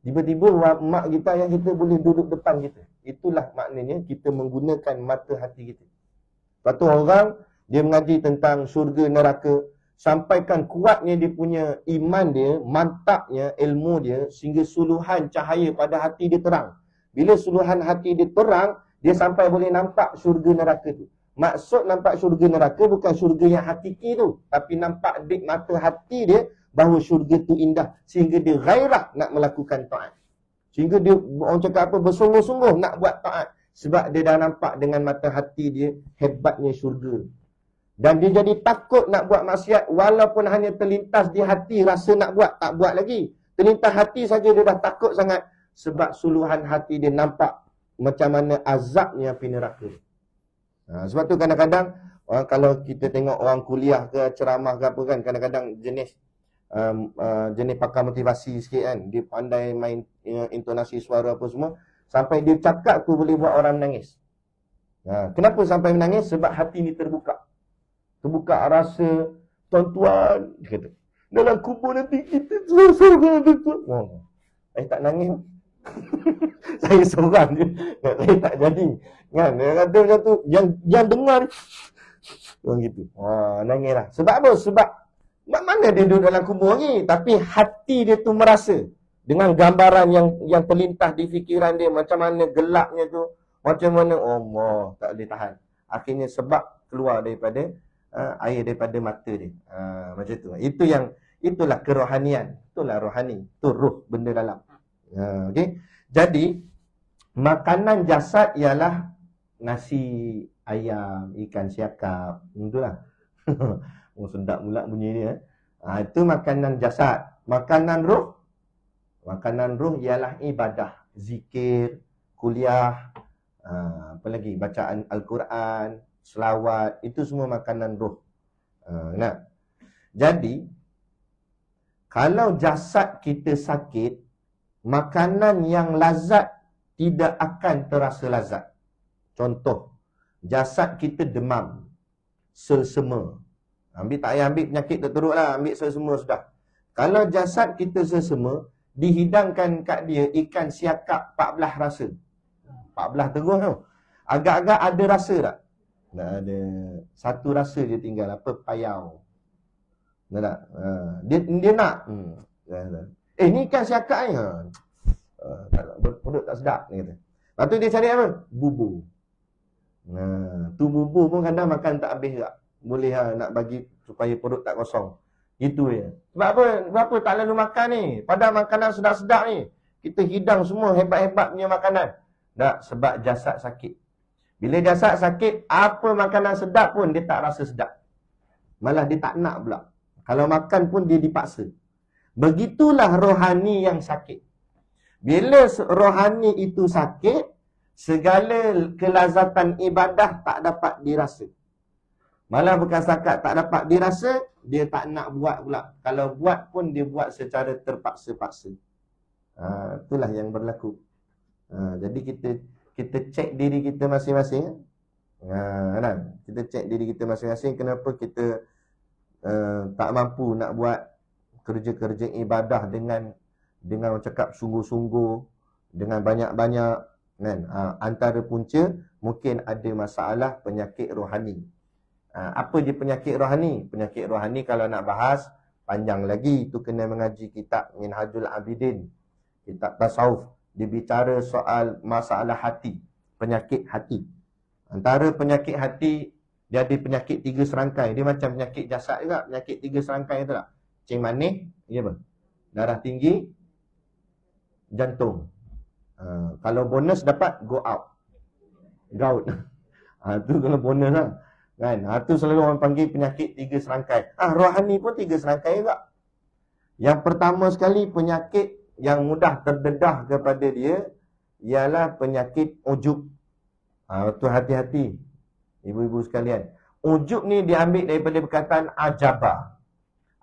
Tiba-tiba mak kita, ayah kita boleh duduk depan kita. Itulah maknanya kita menggunakan mata hati kita. Lepas tu orang, dia mengaji tentang syurga neraka, sampaikan kuatnya dia punya iman dia, mantapnya ilmu dia, sehingga suluhan cahaya pada hati dia terang. Bila suluhan hati dia terang, dia sampai boleh nampak syurga neraka tu. Maksud nampak syurga neraka bukan syurga yang hakiki tu, tapi nampak di mata hati dia bahawa syurga tu indah, sehingga dia gairah nak melakukan taat. Sehingga dia, orang cakap apa, bersungguh-sungguh nak buat taat. Sebab dia dah nampak dengan mata hati dia hebatnya syurga. Dan dia jadi takut nak buat maksiat, walaupun hanya terlintas di hati rasa nak buat, tak buat lagi. Terlintas hati saja dia dah takut sangat, sebab suluhan hati dia nampak macam mana azabnya api neraka. Sebab tu kadang-kadang kalau kita tengok orang kuliah ke ceramah ke apa kan, kadang-kadang jenis pakar motivasi sikit kan, dia pandai main intonasi suara apa semua, sampai dia cakap tu boleh buat orang menangis. Kenapa sampai menangis? Sebab hati ni terbuka rasa, tuan-tuan, dia kata, dalam kubur nanti kita tak nangis. Saya seorang je, saya tak jadi kan. Dia kata macam tu, yang dengar orang gitu, nangis lah. Sebab apa? Sebab mana dia duduk dalam kubur ni, tapi hati dia tu merasa dengan gambaran yang terlintas di fikiran dia, macam mana gelapnya tu, macam mana Allah tak boleh tahan. Akhirnya sebab keluar daripada air daripada mata dia. Macam tu. Itulah kerohanian. Itulah rohani. Itu ruh, benda dalam. Okay. Jadi makanan jasad ialah nasi ayam, ikan siakap. Itulah. Sedap pula bunyi dia. Itu makanan jasad. Makanan ruh ialah ibadah, zikir, kuliah, apa lagi, bacaan Al-Quran, selawat. Itu semua makanan ruh. Jadi kalau jasad kita sakit, makanan yang lazat tidak akan terasa lazat. Contoh, jasad kita demam, selsema. Tak payah ambil penyakit terteruk lah, ambil selsema sudah. Kalau jasad kita selsema, dihidangkan kat dia ikan siakap 14 rasa. 14 terus tu. Agak-agak ada rasa tak? Tak ada. Satu rasa je tinggal, apa? Payau. Tak? Dia nak. Ni ikan siakap ni. Perut tak sedap, dia kata. Lepas tu dia cari apa? Bubur. Tu bubur pun kadang makan tak habis tak. Boleh nak bagi supaya perut tak kosong. Itu ya. Sebab apa? Sebab apa tak lalu makan ni? Padahal makanan sedap-sedap ni. Kita hidang semua hebat-hebat punya makanan. Tak, sebab jasad sakit. Bila jasad sakit, apa makanan sedap pun dia tak rasa sedap. Malah dia tak nak pula. Kalau makan pun dia dipaksa. Begitulah rohani yang sakit. Bila rohani itu sakit, segala kelazatan ibadah tak dapat dirasa. Malah bukan setakat tak dapat dirasa, dia tak nak buat pula. Kalau buat pun dia buat secara terpaksa-paksa. Itulah yang berlaku. Jadi kita cek diri kita masing-masing. Kita cek diri kita masing-masing. Kenapa kita tak mampu nak buat kerja-kerja ibadah dengan orang cakap sungguh-sungguh, dengan banyak-banyak, kan? Antara punca mungkin ada masalah penyakit rohani. Apa dia penyakit rohani? Penyakit rohani kalau nak bahas panjang lagi, itu kena mengaji kitab Minhajul Abidin, kitab tasawuf. Dia bicara soal masalah hati, penyakit hati. Antara penyakit hati, dia ada penyakit 3 serangkai. Dia macam penyakit jasad juga, penyakit 3 serangkai tu tak? Kencing manis, apa? Darah tinggi, jantung. Kalau bonus dapat go out, gout. Tu kalau bonus lah. Kan? Itu selalu orang panggil penyakit 3 serangkai. Rohani pun 3 serangkai juga. Yang pertama sekali, penyakit yang mudah terdedah kepada dia ialah penyakit ujub. Tu hati-hati, ibu-ibu sekalian. Ujub ni diambil daripada perkataan ajabah,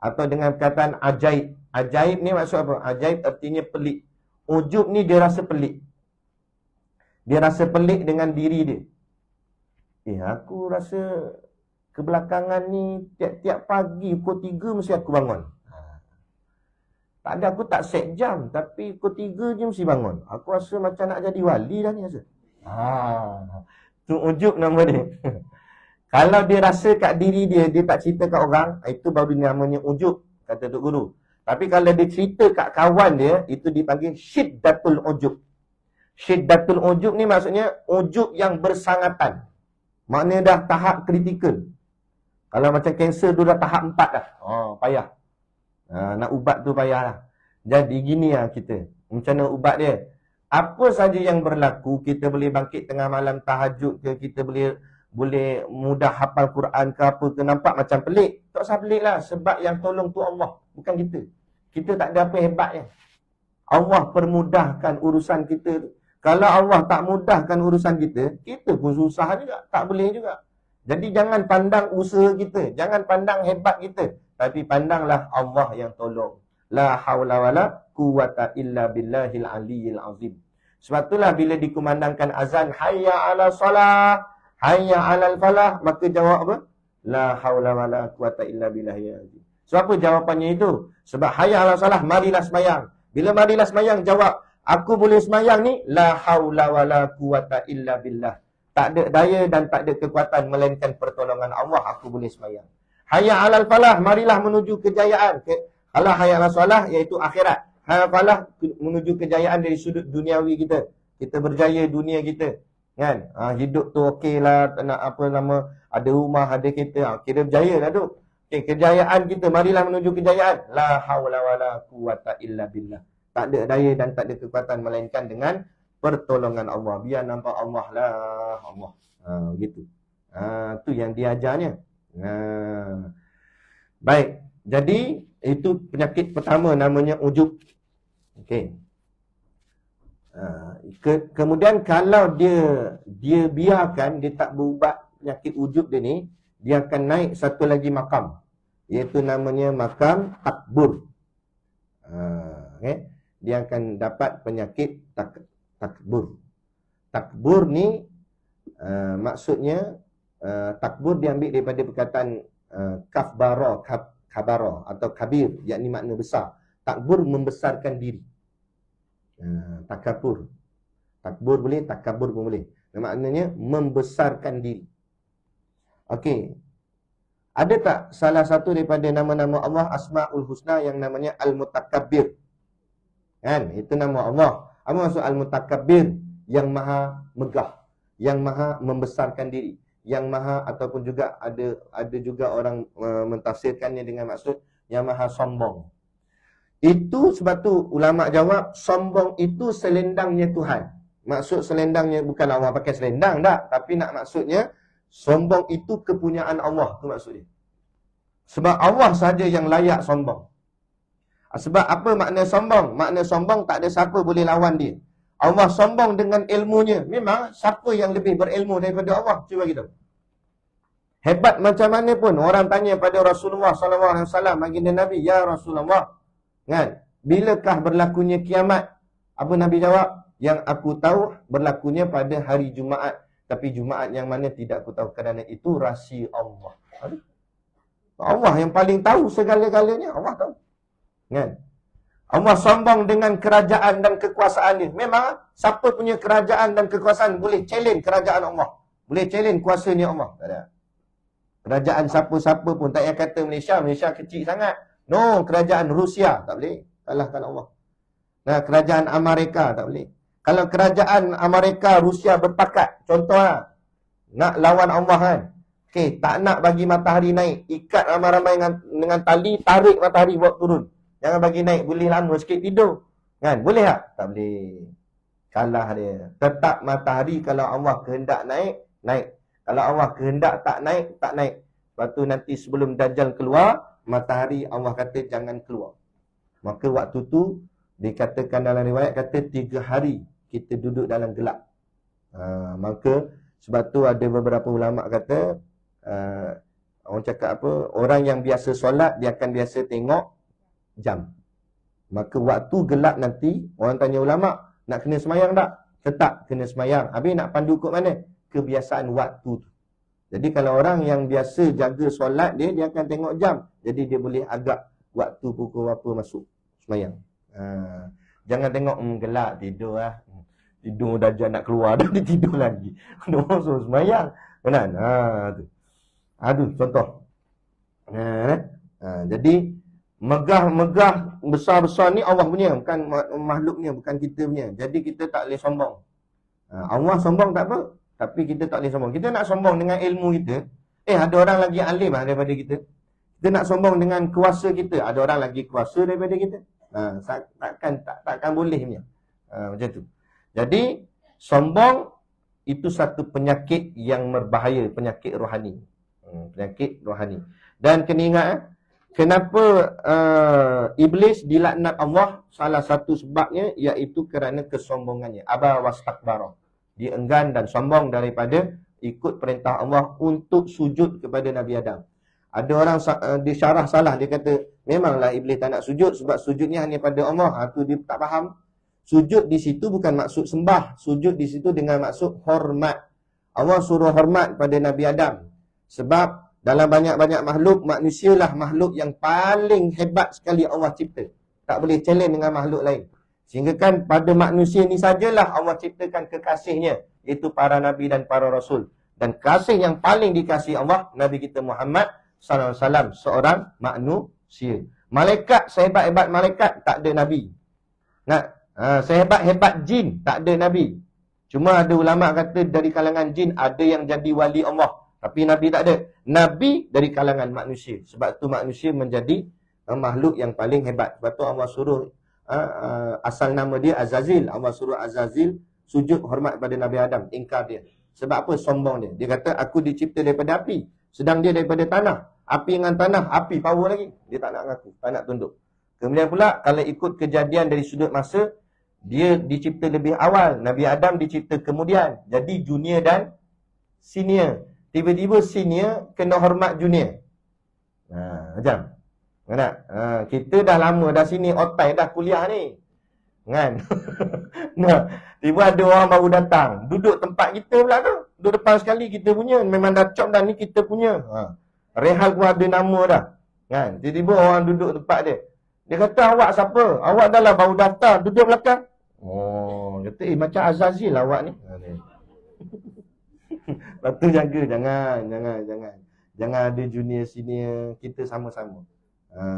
atau dengan perkataan ajaib. Ajaib ni maksud apa? Ajaib artinya pelik. Ujub ni dia rasa pelik. Dia rasa pelik dengan diri dia. Aku rasa kebelakangan ni tiap-tiap pagi pukul 3 mesti aku bangun. Tak ada, aku tak set jam, tapi pukul 3 je mesti bangun. Aku rasa macam nak jadi wali dah ni rasa. Tu ujub nama dia. Kalau dia rasa kat diri dia, dia tak cerita kat orang, itu baru namanya ujub, kata Tok Guru. Tapi kalau dia cerita kat kawan dia, itu dipanggil syiddatul ujub. Syiddatul ujub ni maksudnya ujub yang bersangatan. Maknanya dah tahap kritikal. Kalau macam kanser tu dah tahap 4 dah. Payah. Nak ubat tu payah lah. Jadi gini lah kita. Macam mana ubat dia? Apa saja yang berlaku, kita boleh bangkit tengah malam tahajud ke, kita boleh mudah hafal Quran ke apa ke, nampak macam pelik. Tak usah pelik lah. Sebab yang tolong tu Allah, bukan kita. Kita tak ada apa hebatnya. Allah permudahkan urusan kita. Kalau Allah tak mudahkan urusan kita, kita pun susah juga. Tak boleh juga. Jadi jangan pandang usaha kita, jangan pandang hebat kita, tapi pandanglah Allah yang tolong. La haula wala quwata illa billahil aliyyil azim. Sebab itulah bila dikumandangkan azan, hayya ala salah, hayya ala falah, maka jawab apa? La haula wala quwata illa billahil azim. Sebab apa jawapannya itu? Sebab hayya ala salah, marilah sembahyang. Bila marilah sembahyang, jawab, aku boleh sembahyang ni, la haula wala quwata illa billah. Tak ada daya dan tak ada kekuatan melainkan pertolongan Allah, aku boleh sembahyang. Hayya alal falah, marilah menuju kejayaan. Kalau hayya alal falah, iaitu akhirat. Hayya falah, menuju kejayaan dari sudut duniawi kita. Kita berjaya dunia kita. Kan? Hidup tu okey lah, nak apa nama, ada rumah, ada kereta. Kira berjaya lah tu. Kejayaan kita, marilah menuju kejayaan. La haula wala quwata illa billah. Tak ada daya dan tak ada kekuatan melainkan dengan pertolongan Allah. Biar nampak Allah lah, Allah. Gitu. Tu yang diajarnya. Baik. Jadi itu penyakit pertama, namanya ujub. Okey. Kemudian kalau dia biarkan, dia tak berubat penyakit ujub dia ni, dia akan naik satu lagi makam, iaitu namanya makam takbur. Okay. Dia akan dapat penyakit takbur. Takbur ni maksudnya takbur diambil daripada perkataan kabara atau kabir, yakni makna besar. Takbur membesarkan diri. Takabur. Takbur boleh, takabur pun boleh. Maknanya membesarkan diri. Okey. Ada tak salah satu daripada nama-nama Allah Asmaul Husna yang namanya Al-Mutakabbir? Kan? Itu nama Allah. Apa maksud Al-Mutakabbir? Yang maha megah, yang maha membesarkan diri, yang maha, ataupun juga ada juga orang mentafsirkannya dengan maksud yang maha sombong. Itu sebab tu ulama jawab, sombong itu selendangnya Tuhan. Maksud selendangnya bukan Allah pakai selendang tak, tapi nak maksudnya sombong itu kepunyaan Allah, tu maksudnya. Sebab Allah saja yang layak sombong. Sebab apa makna sombong? Makna sombong tak ada siapa boleh lawan dia. Allah sombong dengan ilmunya. Memang siapa yang lebih berilmu daripada Allah? Cuba kita. Hebat macam mana pun orang tanya pada Rasulullah SAW, baginda Nabi, ya Rasulullah, kan? Bilakah berlakunya kiamat? Apa Nabi jawab? Yang aku tahu berlakunya pada hari Jumaat. Tapi Jumaat yang mana tidak aku tahu, kerana itu rahsia Allah. Allah yang paling tahu segala-galanya. Allah tahu. Kan? Allah sombong dengan kerajaan dan kekuasaan dia. Memang siapa punya kerajaan dan kekuasaan boleh challenge kerajaan Allah. Boleh challenge kuasanya Allah. Tak ada. Kerajaan siapa-siapa pun. Tak payah kata Malaysia. Malaysia kecil sangat. No, kerajaan Rusia. Tak boleh. Kalahkan Allah. Nah, kerajaan Amerika. Tak boleh. Kalau kerajaan Amerika, Rusia berpakat. Contohlah. Nak lawan Allah kan. Okey, tak nak bagi matahari naik. Ikat ramai-ramai dengan tali. Tarik matahari buat turun. Jangan bagi naik, boleh lama sikit tidur. Kan? Boleh tak? Tak boleh. Kalah dia. Tetap matahari kalau Allah kehendak naik, naik. Kalau Allah kehendak tak naik, tak naik. Lepas tu nanti sebelum Dajjal keluar, matahari Allah kata jangan keluar. Maka waktu tu, dikatakan dalam riwayat, kata 3 hari kita duduk dalam gelap. Maka sebab tu ada beberapa ulama kata, orang cakap apa, orang yang biasa solat, dia akan biasa tengok jam. Maka waktu gelap nanti, orang tanya ulama, nak kena semayang tak? Tetap kena semayang. Habis nak pandu kot mana? Kebiasaan waktu tu. Jadi kalau orang yang biasa jaga solat dia, dia akan tengok jam. Jadi dia boleh agak waktu pukul berapa masuk semayang. Jangan tengok gelap, tidur lah. Tidur dah nak keluar dah, dia tidur lagi. Dia masuk semayang. Kan? Aduh, contoh. Jadi megah-megah besar-besar ni Allah punya, bukan makhluknya, bukan kita punya. Jadi kita tak boleh sombong. Allah sombong tak apa, tapi kita tak boleh sombong. Kita nak sombong dengan ilmu kita. Ada orang lagi alim daripada kita. Kita nak sombong dengan kuasa kita. Ada orang lagi kuasa daripada kita. Takkan boleh punya. Macam tu. Jadi sombong itu satu penyakit yang berbahaya, penyakit rohani. Penyakit rohani. Dan kena ingat, kenapa iblis dilaknat Allah? Salah satu sebabnya iaitu kerana kesombongannya. Aba wastakbara. Dia enggan dan sombong daripada ikut perintah Allah untuk sujud kepada Nabi Adam. Ada orang disyarah salah, dia kata memanglah iblis tak nak sujud sebab sujudnya hanya pada Allah. Itu dia tak faham. Sujud di situ bukan maksud sembah. Sujud di situ dengan maksud hormat. Allah suruh hormat pada Nabi Adam. Sebab dalam banyak-banyak makhluk, manusialah makhluk yang paling hebat sekali Allah cipta. Tak boleh challenge dengan makhluk lain. Sehingga kan pada manusia ni sajalah Allah ciptakan kekasihnya, iaitu para Nabi dan para Rasul. Dan kasih yang paling dikasihi Allah, Nabi kita Muhammad SAW, seorang manusia. Malaikat, sehebat-hebat malaikat, tak ada Nabi. Sehebat-hebat jin, tak ada Nabi. Cuma ada ulama kata dari kalangan jin, ada yang jadi wali Allah. Tapi Nabi tak ada. Nabi dari kalangan manusia. Sebab tu manusia menjadi makhluk yang paling hebat. Sebab tu Allah suruh, asal nama dia Azazil. Allah suruh Azazil sujud hormat pada Nabi Adam. Ingkar dia. Sebab apa? Sombong dia. Dia kata, aku dicipta daripada api. Sedang dia daripada tanah. Api dengan tanah, api power lagi. Dia tak nak ngaku, tak nak tunduk. Kemudian pula, kalau ikut kejadian dari sudut masa, dia dicipta lebih awal. Nabi Adam dicipta kemudian. Jadi junior dan senior. Tiba-tiba senior kena hormat junior. Macam. Kita dah lama dah sini, otai dah kuliah ni. Kan? Tiba ada orang baru datang. Duduk tempat kita pula tu. Duduk depan sekali kita punya. Memang dah cop dah ni kita punya. Rehal pun ada nama dah. Kan? Tiba-tiba orang duduk tempat dia. Dia kata, awak siapa? Awak dah lah baru daftar. Duduk belakang. Kata, macam Azazil awak ni. Lepas tu jaga, jangan ada junior senior, kita sama-sama.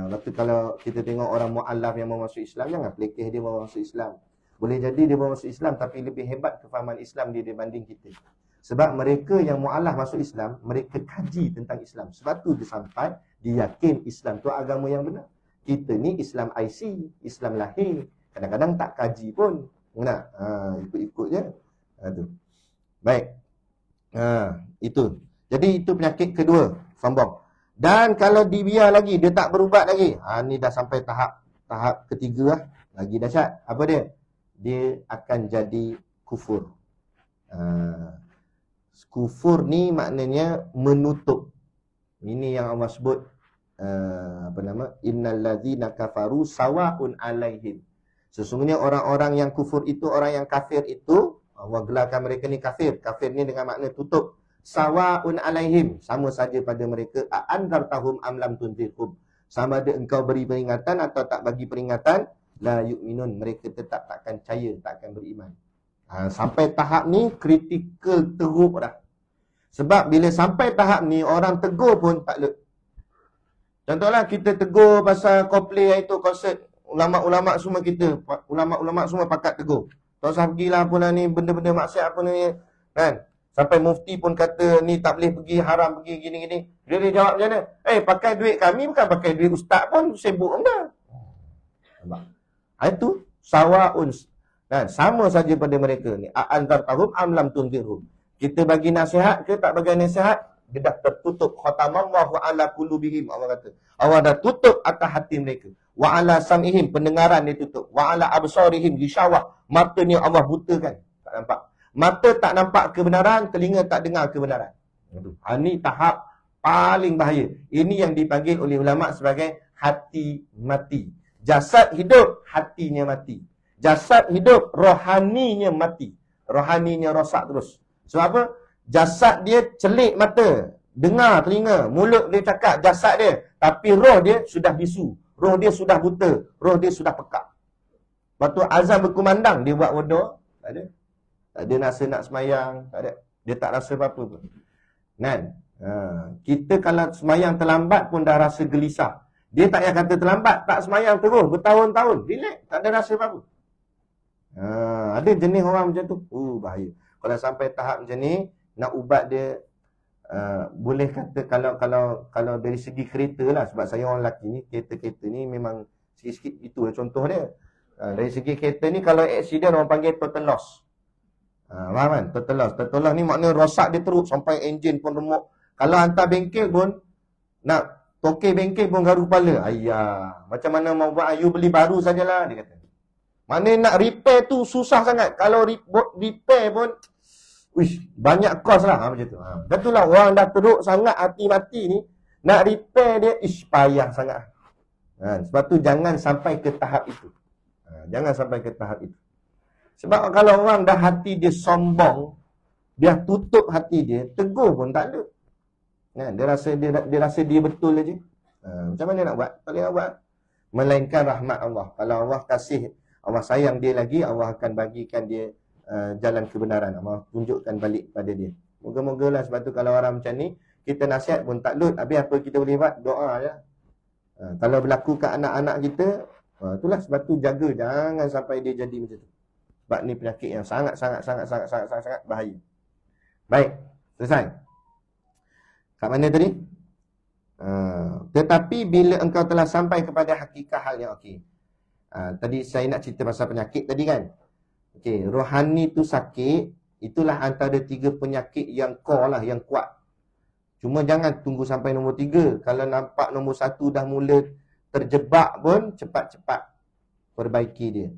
Lepas tu kalau kita tengok orang mu'alaf yang mau masuk Islam, jangan pelekeh dia mau masuk Islam. Boleh jadi dia mau masuk Islam, tapi lebih hebat kefahaman Islam dia dibanding kita. Sebab mereka yang mu'alaf masuk Islam, mereka kaji tentang Islam. Sebab tu dia sampai Dia yakin Islam tu agama yang benar. Kita ni Islam IC, Islam lahir. Kadang-kadang tak kaji pun. Nak? Ikut-ikut je. Tu. Baik. Itu. Jadi itu penyakit kedua, sombong. Dan kalau dibiar lagi, dia tak berubat lagi. Ni dah sampai tahap ketiga lah. Lagi dahsyat. Apa dia? Dia akan jadi kufur. Kufur ni maknanya menutup. Ini yang Allah sebut innal ladzina kafaru sawaun alaihim. Sesungguhnya orang-orang yang kufur itu, orang yang kafir itu, Allah gelarkan mereka ni kafir. Kafir ni dengan makna tutup. Sawaun alaihim, sama saja pada mereka. Anzartahum am lam tunzirhum. Sama ada engkau beri peringatan atau tak bagi peringatan, la yu'minun, mereka tetap takkan percaya, takkan beriman. Sampai tahap ni kritikal teruk dah. Sebab bila sampai tahap ni orang tegur pun tak lep. Contohlah kita tegur pasal Coldplay itu konsert, ulama-ulama semua kita, ulama-ulama semua pakat tegur. Tak usah pergilah pula ni benda-benda maksiat apa ni kan. Sampai mufti pun kata ni tak boleh pergi, haram pergi gini-gini. Dia jawab macam mana? Pakai duit kami bukan pakai duit ustaz pun, sibuk dah. Nampak? Itu sawaun. Kan? Sama saja pada mereka ni. Anzartahum am lam tunzirhum. Kita bagi nasihat ke tak bagi nasihat, dia dah tertutup. Khatamallahu ala qulubihim, Allah kata. Allah dah tutup atas hati mereka. Wa ala sam'ihim, pendengaran dia tutup. Wa ala absarihim ghishawah, mata ni Allah butakan. Tak nampak. Mata tak nampak kebenaran, telinga tak dengar kebenaran. Ini tahap paling bahaya. Ini yang dipanggil oleh ulama sebagai hati mati. Jasad hidup, hatinya mati. Jasad hidup, rohaninya mati. Rohaninya rosak terus. Sebab apa? Jasad dia celik mata, dengar telinga, mulut dia cakap jasad dia. Tapi roh dia sudah bisu. Roh dia sudah buta. Roh dia sudah pekak. Lepas tu azan berkumandang, dia buat wudu, tak ada. Tak ada rasa nak semayang, tak ada. Dia tak rasa apa-apa pun. Kan? Kita kalau semayang terlambat pun dah rasa gelisah. Dia tak payah kata terlambat, tak semayang terus bertahun-tahun. Relax, tak ada rasa apa-apa. Ada jenis orang macam tu. Bahaya. Kalau sampai tahap macam ni, nak ubat dia, boleh kata kalau dari segi kereta lah, sebab saya orang lelaki ni, kereta-kereta ni memang sikit-sikit itu lah contoh dia. Dari segi kereta ni, kalau accident orang panggil total loss. Faham kan? Total loss. Total loss ni maknanya rosak dia teruk sampai enjin pun remuk. Kalau hantar bengkel pun, nak tokek bengkel pun garu kepala. Ayah, macam mana mau buat? You beli baru sajalah, dia kata. Maknanya nak repair tu susah sangat. Kalau repair pun, banyak kos lah. Macam tu. Betul lah, orang dah teruk sangat hati mati ni, nak repair dia, payah sangat. Sebab tu jangan sampai ke tahap itu. Jangan sampai ke tahap itu. Sebab kalau orang dah hati dia sombong, dia tutup hati dia, tegur pun tak ada. Dia rasa dia betul aja. Macam mana nak buat? Tak boleh nak buat. Melainkan rahmat Allah. Kalau Allah kasih, Allah sayang dia lagi, Allah akan bagikan dia jalan kebenaran. Allah tunjukkan balik pada dia. Moga-moga lah. Sebab tu kalau orang macam ni, kita nasihat pun tak lut. Habis apa kita boleh buat? Doa je. Kalau berlaku kat anak-anak kita, itulah sebab tu jaga. Jangan sampai dia jadi macam tu. Sebab ni penyakit yang sangat bahaya. Baik, selesai. Kat mana tadi? Tetapi bila engkau telah sampai kepada hakikat hal yang okey. Tadi saya nak cerita pasal penyakit tadi kan. Okey, rohani tu sakit, itulah antara 3 penyakit yang core lah, yang kuat. Cuma jangan tunggu sampai nombor 3. Kalau nampak nombor 1 dah mula terjebak pun, cepat-cepat perbaiki dia.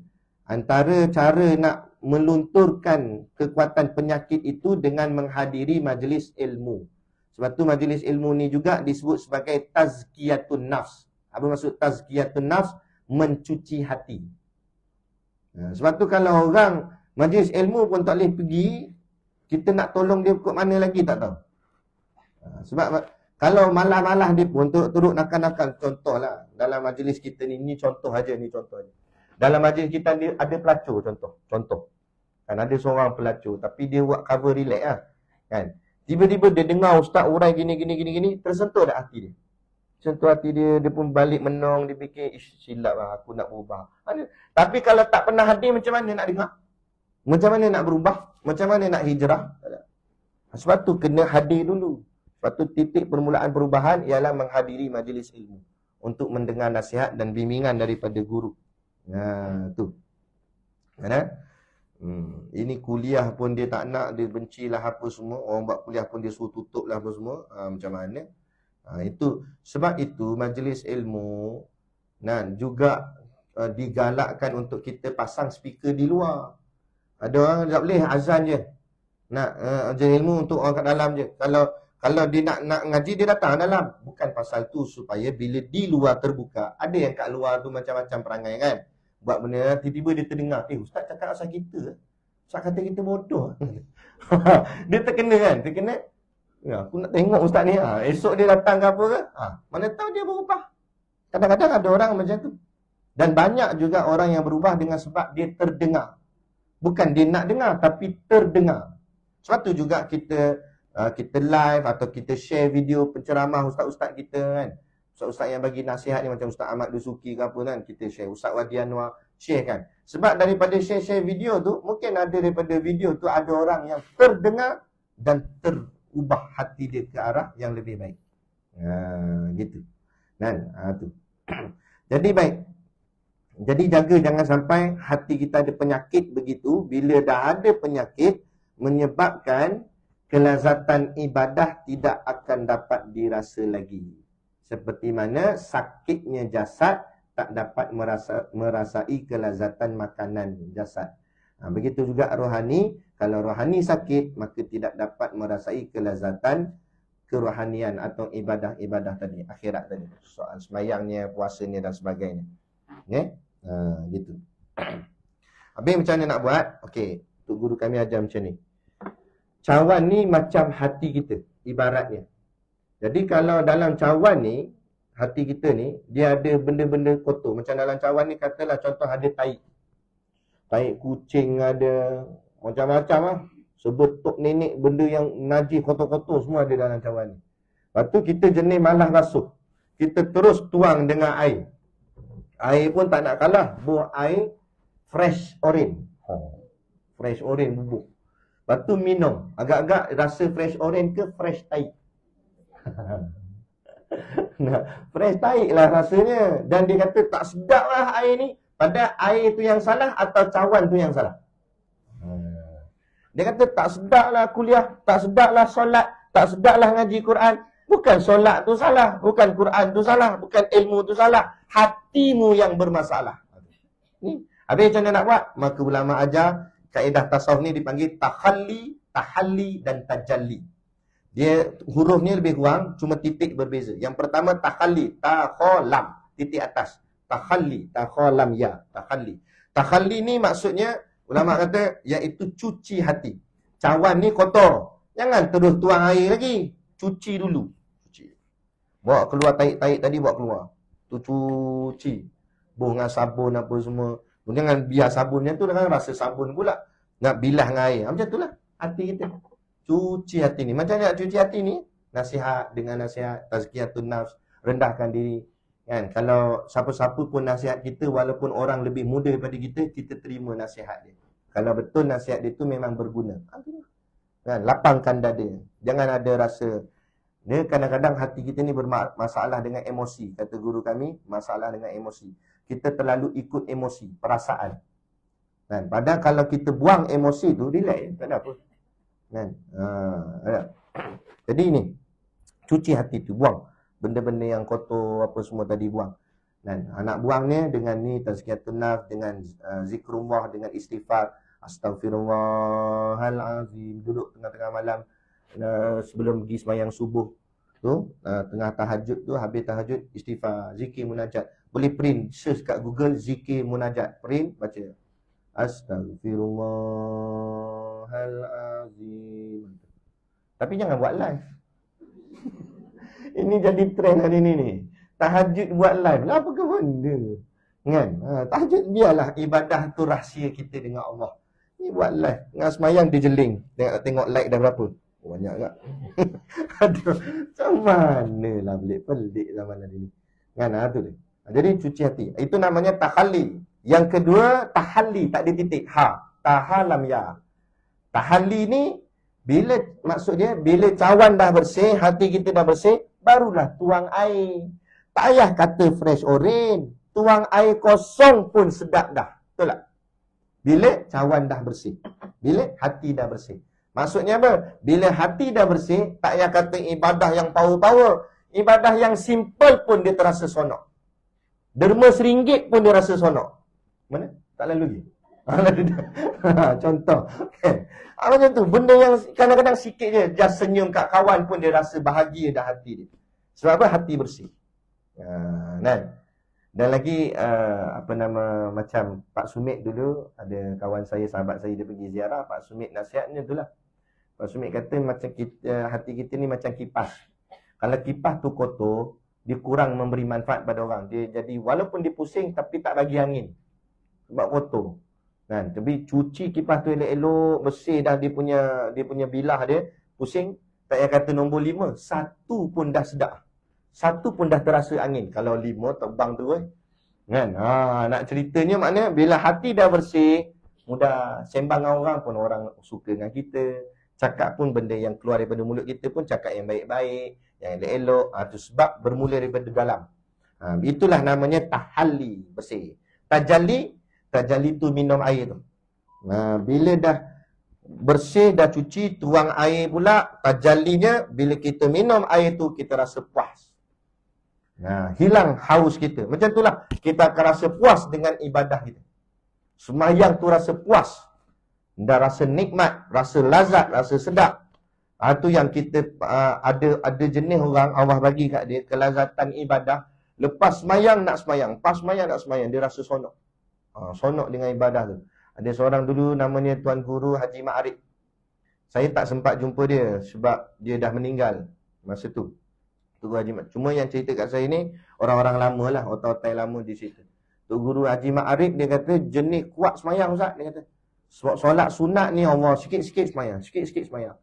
Antara cara nak melunturkan kekuatan penyakit itu dengan menghadiri majlis ilmu. Sebab tu majlis ilmu ni juga disebut sebagai tazkiyatun nafs. Apa maksud tazkiyatun nafs? Mencuci hati. Sebab tu kalau orang majlis ilmu pun tak boleh pergi, kita nak tolong dia kok mana lagi tak tahu. Sebab kalau malah-malah dia pun turut nakal-nakal. Contohlah dalam majlis kita ni contoh aja, ni contoh aja. Dalam majlis kita ni ada pelacur contoh. Kan ada seorang pelacur tapi dia buat cover relax lah. Kan? Tiba-tiba dia dengar ustaz urai gini, tersentuh dah hati dia. Sentuh hati dia, dia pun balik menong, dia fikir, silap lah, aku nak berubah. Tapi kalau tak pernah hadir, macam mana nak dengar? Macam mana nak berubah? Macam mana nak hijrah? Sebab tu kena hadir dulu. Suatu titik permulaan perubahan ialah menghadiri majlis ilmu untuk mendengar nasihat dan bimbingan daripada guru. Tu. Mana? Ini kuliah pun dia tak nak, dia bencilah apa semua. Orang buat kuliah pun dia suruh tutup lah apa semua. Macam mana? Itu sebab itu majlis ilmu juga digalakkan untuk kita pasang speaker di luar. Ada orang tak boleh azan je. Nak ajar ilmu untuk orang kat dalam je. Kalau dia nak ngaji, dia datang dalam. Bukan pasal tu supaya bila di luar terbuka, ada yang kat luar tu macam-macam perangai kan. Buat benda, tiba-tiba dia terdengar, ustaz cakap asal kita. Ustaz kata kita bodoh. Dia terkena kan, ya, aku nak tengok ustaz ni. Esok dia datang ke apa ke? Mana tahu dia berubah. Kadang-kadang ada orang macam tu. Dan banyak juga orang yang berubah dengan sebab dia terdengar. Bukan dia nak dengar, tapi terdengar. Sebab tu juga kita live atau kita share video penceramah ustaz-ustaz kita kan. Ustaz-ustaz yang bagi nasihat ni macam Ustaz Ahmad Dusuki ke apa kan, kita share. Ustaz Wadi Anwar share kan. Sebab daripada share-share video tu, mungkin ada daripada video tu ada orang yang terdengar dan terubah hati dia ke arah yang lebih baik. Gitu. Kan? Tu. Jadi baik. Jadi jaga jangan sampai hati kita ada penyakit begitu. Bila dah ada penyakit, menyebabkan kelazatan ibadah tidak akan dapat dirasa lagi. Seperti mana sakitnya jasad tak dapat merasai kelazatan makanan jasad. Begitu juga rohani. Kalau rohani sakit, maka tidak dapat merasai kelazatan kerohanian atau ibadah-ibadah tadi, akhirat tadi. Soal semayangnya, puasanya dan sebagainya. Okay? Gitu. Habis macam mana nak buat? Okey, untuk guru kami ajar macam ni. Cawan ni macam hati kita, ibaratnya. Jadi kalau dalam cawan ni, hati kita ni, dia ada benda-benda kotor. Macam dalam cawan ni, katalah contoh ada taik. Taik kucing ada, macam-macam lah. Sebetuk nenek, benda yang najis, kotor-kotor semua ada dalam cawan ni. Lepas tu kita jenis malas basuh. Kita terus tuang dengan air. Air pun tak nak kalah. Buah air fresh orange. Fresh orange bubuk. Lepas tu minum. Agak-agak rasa fresh orange ke fresh taik? Fresh taik lah rasanya. Dan dia kata tak sedap lah air ni. Padahal air tu yang salah atau cawan tu yang salah? Dia kata tak sedap lah kuliah, tak sedap lah solat, tak sedap lah ngaji Quran. Bukan solat tu salah, bukan Quran tu salah, bukan ilmu tu salah. Hatimu yang bermasalah. Ni. Habis macam mana nak buat? Maka ulama ajar kaedah tasawuf ni dipanggil takhalli, tahalli dan tajalli. Dia hurufnya lebih kurang, cuma titik berbeza. Yang pertama takhalli, takhalam, titik atas. Takhalli, takhalam ya, takhalli. Takhalli ni maksudnya ulama kata iaitu cuci hati. Cawan ni kotor. Jangan terus tuang air lagi. Cuci dulu. Cuci. Bawa keluar taik-taik tadi, bawa keluar. Tu cuci. Buh dengan sabun apa semua. Jangan biar sabunnya tu dengan rasa sabun pula. Nak bilah dengan air. Macam itulah hati kita. Cuci hati ni. Macam nak cuci hati ni? Nasihat dengan nasihat. Tazkiyatun nafs. Rendahkan diri. Kan? Kalau siapa-siapa pun nasihat kita, walaupun orang lebih muda daripada kita terima nasihat dia. Kalau betul nasihat dia tu memang berguna. Kan? Lapangkan dada. Jangan ada rasa. Dia kadang-kadang hati kita ni bermasalah dengan emosi. Kata guru kami, masalah dengan emosi. Kita terlalu ikut emosi, perasaan. Kan? Padahal kalau kita buang emosi tu, relax. Tak ada apa. Kan? Jadi ni, cuci hati tu, buang. Benda-benda yang kotor, apa semua tadi buang. Dan anak buangnya dengan ni, tazkiyatun nafs, dengan zikrullah, dengan istighfar. Astaghfirullahalazim. Duduk tengah-tengah malam, sebelum pergi sembahyang subuh tu, tengah tahajud tu, habis tahajud, istighfar, zikir munajat. Boleh print, search kat Google, zikir munajat. Print, baca. Astaghfirullahalazim. Tapi jangan buat live. Ini jadi trend hari ni. Tahajud buat live. Apa ke benda? Kan? Tahajud biarlah ibadah tu rahsia kita dengan Allah. Ni buat live. Dengan semayang dia jeling. Tengok like dah berapa. Banyak tak? Aduh. Macam mana lah pelik zaman hari ni. Kan? Tu dia. Jadi cuci hati. Itu namanya tahalli. Yang kedua, tahalli. Tak ada titik. Tahalam ya. Tahalli ni Maksud dia, bila cawan dah bersih, hati kita dah bersih, barulah tuang air. Tak payah kata fresh orange. Tuang air kosong pun sedap dah. Betul tak? Bila cawan dah bersih. Bila hati dah bersih. Maksudnya apa? Bila hati dah bersih, tak payah kata ibadah yang power-power. Ibadah yang simple pun dia terasa sonok. Derma RM1 pun dia rasa sonok. Mana? Tak lalu lagi. Contoh. Macam tu. Benda yang kadang-kadang sikit je. Just senyum kat kawan pun dia rasa bahagia dah hati dia. Sebab apa? Hati bersih. Kan? Dan lagi macam Pak Sumit dulu, ada kawan saya, sahabat saya, dia pergi ziarah. Pak Sumit nasihatnya itulah. Pak Sumit kata macam hati kita ni macam kipas. Kalau kipas tu kotor, dia kurang memberi manfaat pada orang. Dia jadi walaupun dia pusing tapi tak bagi angin. Sebab kotor. Kan? Tapi cuci kipas tu elok-elok, bersih dah dia punya bilah dia, pusing, tak payah kata nombor 5, satu pun dah sedap. Satu pun dah terasa angin. Kalau 5 terbang terus. Kan? Nak ceritanya maknanya bila hati dah bersih, mudah sembang dengan orang pun orang suka dengan kita. Cakap pun benda yang keluar daripada mulut kita pun cakap yang baik-baik, yang elok-elok. Itu sebab bermula daripada dalam. Itulah namanya tahalli, bersih. Tajalli tu minum air tu. Bila dah bersih, dah cuci, tuang air pula. Tajallinya bila kita minum air tu, kita rasa puas. Hilang haus kita. Macam itulah kita akan rasa puas dengan ibadah kita. Semayang tu rasa puas. Dah rasa nikmat, rasa lazat, rasa sedap. Itu yang kita ada jenis orang Allah bagi kat dia kelazatan ibadah. Lepas semayang nak semayang, pas semayang nak semayang, dia rasa sonok. Sonok dengan ibadah tu. Ada seorang dulu namanya Tuan Guru Haji Ma'arif. Saya tak sempat jumpa dia sebab dia dah meninggal masa tu. Tuan Haji Ma'arif. Cuma yang cerita kat saya ni orang-orang lama lah, otak-otak lama di situ. Tuan Guru Haji Ma'arif dia kata jenis kuat semayang Ustaz, dia kata. Solat sunat ni Allah sikit-sikit semayang, sikit-sikit semayang.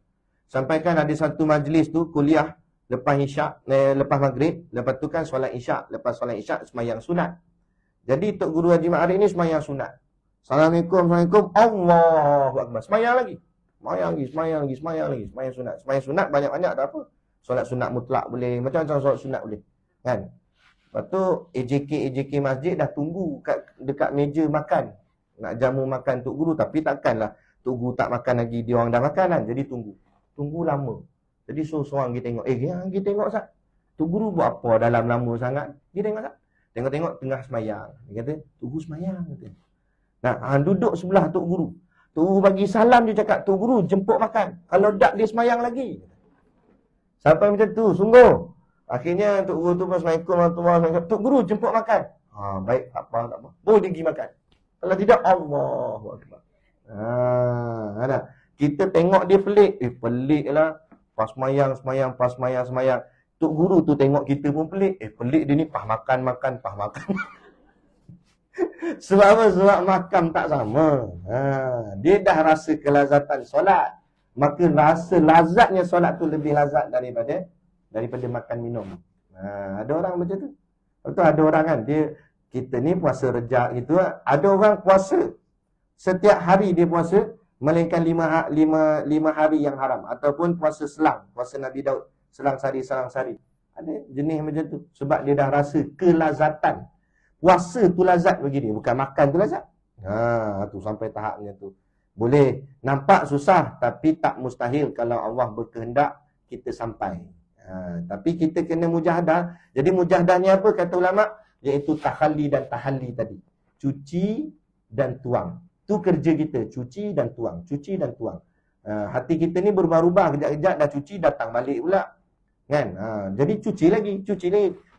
Sampaikan ada satu majlis tu kuliah lepas isyak, lepas maghrib, lepas tu kan solat isyak, lepas solat isyak semayang sunat. Jadi Tok Guru Haji Ma'arif ni semayang sunat. Assalamualaikum, Assalamualaikum, Allahu Akbar. Semayang lagi. Semayang sunat. Semayang sunat banyak-banyak tak apa. Solat sunat mutlak boleh, macam-macam solat sunat boleh. Kan? Lepas tu AJK masjid dah tunggu dekat meja makan. Nak jamu makan Tok Guru, tapi takkanlah Tok Guru tak makan lagi, dia orang dah makan kan. Jadi tunggu lama. Jadi seorang pergi tengok, pergi tengok Ustaz. Tok Guru buat apa dalam lama sangat? Dia tengok Ustaz. Tengok-tengok tengah semayang. Dia kata, Tok Guru semayang. Duduk sebelah Tok Guru. Tok Guru bagi salam, dia cakap, Tok Guru jemput makan. Kalau tak dia semayang lagi. Sampai macam tu, sungguh. Akhirnya Tok Guru tu Assalamualaikum warahmatullahi wabarakatuh. Tok Guru jemput makan. Baik, tak apa. Boleh dia pergi makan. Kalau tidak, Allahu Akbar. Kita tengok dia pelik. Pelik lah. Pas semayang. Tok Guru tu tengok kita pun pelik. Pelik dia ni, pah makan. Sebab apa? Sebab makan tak sama. Dia dah rasa kelazatan solat. Maka rasa lazatnya solat tu lebih lazat daripada makan minum. Ada orang macam tu. Betul, ada orang kan, kita ni puasa rejak gitu. Ada orang puasa setiap hari dia puasa, melainkan 5 hari yang haram. Ataupun puasa selang, puasa Nabi Daud, selang sari. Ada jenis macam tu. Sebab dia dah rasa kelazatan. Puasa tu lazat bagi dia, bukan makan tu lazat. Tu sampai tahapnya tu. Boleh nampak susah, tapi tak mustahil kalau Allah berkehendak kita sampai. Tapi kita kena mujahadah. Jadi mujahadahnya apa kata ulama? Iaitu tahalli dan tahalli tadi. Cuci dan tuang. Tu kerja kita, cuci dan tuang. Hati kita ni berubah-ubah, kejap-kejap dah cuci, datang balik pula. Kan? Jadi cuci lagi.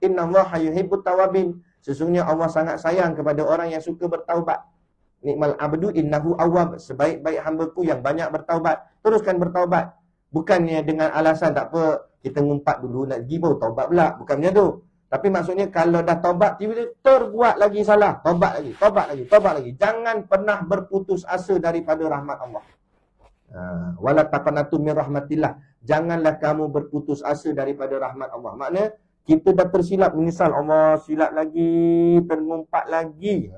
Innallaha yuhibbut tawabin. Sesungguhnya Allah sangat sayang kepada orang yang suka bertaubat. Nikmal abdu innahu awwab. Sebaik-baik hamba-Ku yang banyak bertaubat. Teruskan bertaubat. Bukannya dengan alasan tak apa, kita ngumpat dulu nak pergi baru taubat pula. Bukan macam tu. Tapi maksudnya kalau dah taubat, tiba-tiba terbuat lagi salah. Taubat lagi. Jangan pernah berputus asa daripada rahmat Allah. Wala taqnatu min rahmatillah. Janganlah kamu berputus asa daripada rahmat Allah. Maknanya kita dah tersilap, menyesal, Allah silap lagi, terngumpat lagi.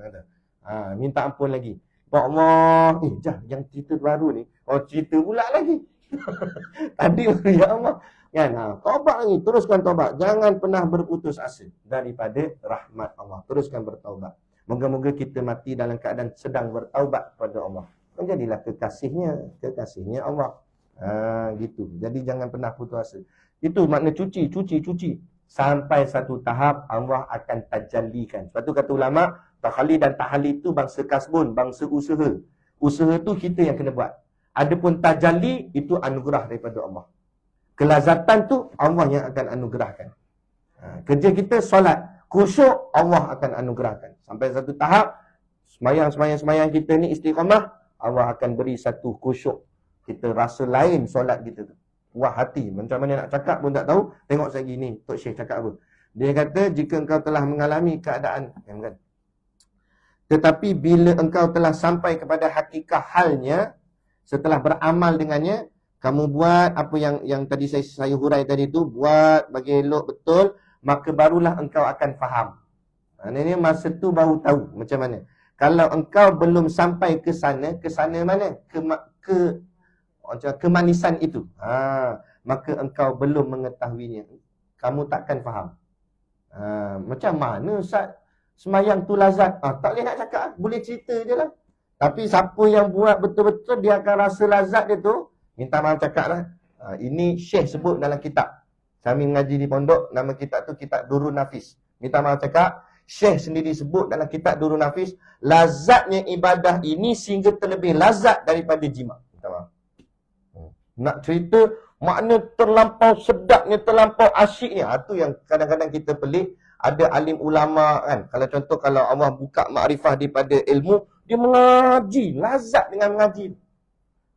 Minta ampun lagi. Allah, yang cerita baru ni, cerita pula lagi. Tadi ya Allah, kan? Taubat lagi, teruskan taubat. Jangan pernah berputus asa daripada rahmat Allah. Teruskan bertaubat. Moga-moga kita mati dalam keadaan sedang bertaubat kepada Allah. Menjadilah kekasihnya Allah. Gitu. Jadi jangan pernah putus asa. Itu makna cuci. Sampai satu tahap Allah akan tajallikan. Sebab tu kata ulama, tahalli dan tahalli itu bangsa kasbun, bangsa usaha. Usaha tu kita yang kena buat. Adapun tajalli itu anugerah daripada Allah. Kelazatan tu Allah yang akan anugerahkan. Kerja kita solat, khusyuk Allah akan anugerahkan. Sampai satu tahap semayang kita ni istiqamah, Allah akan beri satu khusyuk. Kita rasa lain solat kita tu. Wah hati, macam mana nak cakap pun tak tahu. Tengok saya gini, Tok Syekh cakap apa. Dia kata jika engkau telah mengalami keadaan kan? Tetapi bila engkau telah sampai kepada hakikat halnya, setelah beramal dengannya, kamu buat apa yang tadi saya hurai tadi tu, buat bagi elok betul, maka barulah engkau akan faham. Ini masa tu baru tahu macam mana. Kalau engkau belum sampai ke sana mana? Kemanisan itu. Maka engkau belum mengetahuinya. Kamu takkan faham. Macam mana Ustaz semayang tu lazat? Tak boleh nak cakap, boleh cerita je lah. Tapi siapa yang buat betul-betul, dia akan rasa lazat dia tu. Minta maaf cakap lah. Ini Syekh sebut dalam kitab. Kami mengaji di pondok, nama kitab tu kitab Durun Nafis. Minta maaf cakap, Syekh sendiri sebut dalam kitab Durun Nafis, lazatnya ibadah ini sehingga terlebih lazat daripada jima. Minta maaf. Nak cerita makna terlampau sedapnya, terlampau asyiknya. Itu yang kadang-kadang kita pelik. Ada alim ulama kan. Kalau contoh, kalau Allah buka makrifah daripada ilmu, dia mengaji, lazat dengan mengaji.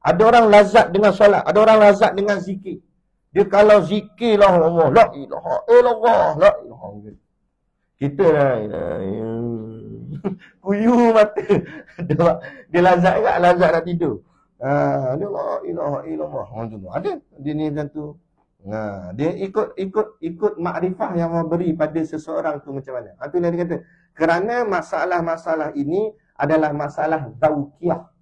Ada orang lazat dengan solat, ada orang lazat dengan zikir. Dia kalau zikir lah Allah, la ilaha illallah, la ilaha illallah. Kita lah, kuyu mata. Dia lazat ke? Lazat nak tidur. Dia la ilaha illallah. Ada dia ni macam tu. Dia ikut makrifah yang Allah beri pada seseorang tu macam mana. Itu yang dia kata. Kerana masalah-masalah ini adalah masalah zauqiyah.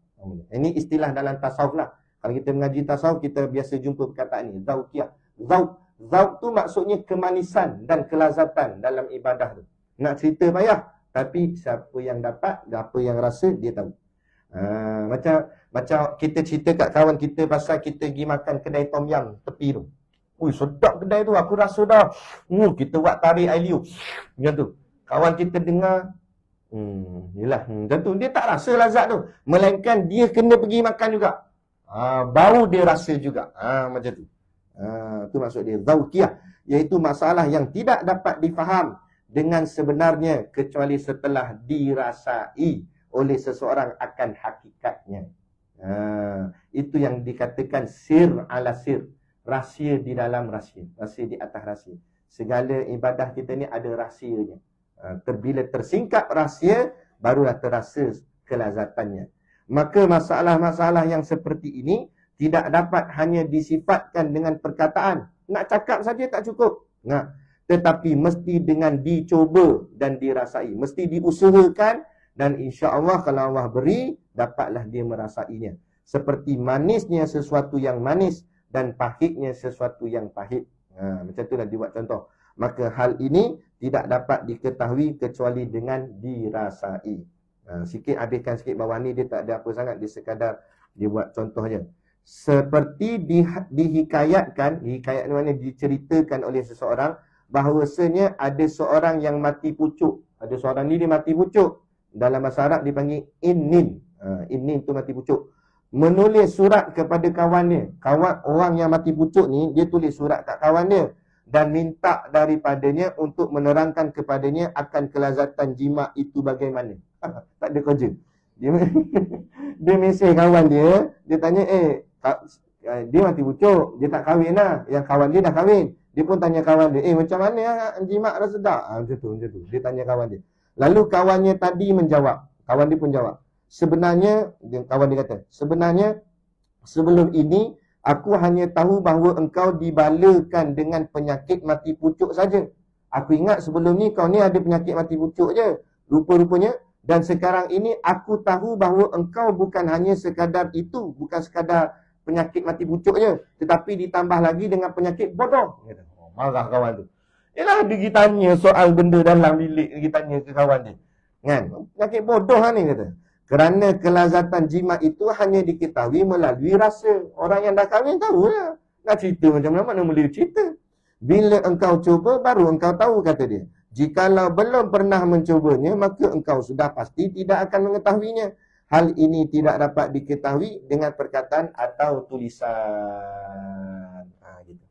Ini istilah dalam tasawuf lah. Kalau kita mengaji tasawuf, kita biasa jumpa perkataan ni, zauqiyah. Zauq tu maksudnya kemanisan dan kelazatan dalam ibadah tu. Nak cerita payah, tapi siapa yang dapat, apa yang rasa, dia tahu. Macam kita cerita kat kawan kita pasal kita pergi makan kedai tom yum tepi tu. Ui, sedap kedai tu, aku rasa dah. Kita buat tarik air liu. Macam tu. Kawan kita dengar, yelah, macam tu. Dia tak rasa lazat tu. Melainkan dia kena pergi makan juga. Baru dia rasa juga. Macam tu. Itu maksud dia. Zauqiyah. Iaitu masalah yang tidak dapat difaham dengan sebenarnya kecuali setelah dirasai oleh seseorang akan hakikatnya. Itu yang dikatakan sir ala sir. Rahsia di dalam rahsia. Rahsia di atas rahsia. Segala ibadah kita ni ada rahsianya. Bila tersingkap rahsia, barulah terasa kelazatannya. Maka masalah-masalah yang seperti ini tidak dapat hanya disifatkan dengan perkataan. Nak cakap saja tak cukup. Tetapi mesti dengan dicoba dan dirasai. Mesti diusahakan dan insya-Allah kalau Allah beri, dapatlah dia merasainya. Seperti manisnya sesuatu yang manis dan pahitnya sesuatu yang pahit. Macam itulah dibuat contoh. Maka hal ini tidak dapat diketahui kecuali dengan dirasai. Sikit habiskan sikit bawah ni, dia tak ada apa sangat, dia sekadar dia buat contohnya. Seperti dihikayatkan, hikayat ni mana diceritakan oleh seseorang, bahawasanya ada seorang yang mati pucuk. Ada seorang ni dia mati pucuk. Dalam bahasa Arab dipanggil innin. Innin tu mati pucuk. Menulis surat kepada kawannya. Orang yang mati pucuk ni, dia tulis surat kat kawan dia dan minta daripadanya untuk menerangkan kepadanya akan kelazatan jima itu bagaimana. Tak ada kerja. Dia mesej kawan dia, dia tanya, dia mati pucuk, dia tak kahwin lah. Yang kawan dia dah kahwin. Dia pun tanya kawan dia, macam mana jima rasa tak? Macam tu. Dia tanya kawan dia. Lalu kawannya tadi menjawab. Kawan dia pun jawab. Sebenarnya, kawan dia kata, sebenarnya sebelum ini aku hanya tahu bahawa engkau dibalakan dengan penyakit mati pucuk saja. Aku ingat sebelum ni kau ni ada penyakit mati pucuk je. Rupa-rupanya. Dan sekarang ini aku tahu bahawa engkau bukan hanya sekadar itu. Bukan sekadar penyakit mati pucuk je. Tetapi ditambah lagi dengan penyakit bodoh. Kata. Marah kawan tu. Yalah, dia tanya soal benda dalam bilik, dia tanya ke kawan dia. Kan? Penyakit bodoh lah ni kata. Kerana kelazatan jima itu hanya diketahui melalui rasa. Orang yang dah kahwin tahu lah. Nak cerita macam mana boleh cerita. Bila engkau cuba, baru engkau tahu, kata dia. Jikalau belum pernah mencubanya, maka engkau sudah pasti tidak akan mengetahuinya. Hal ini tidak dapat diketahui dengan perkataan atau tulisan. Gitu.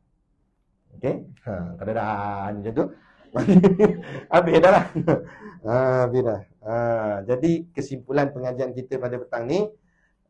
Okey? Keadaan macam tu. Habis dah lah. Habis dah. Jadi kesimpulan pengajian kita pada petang ni,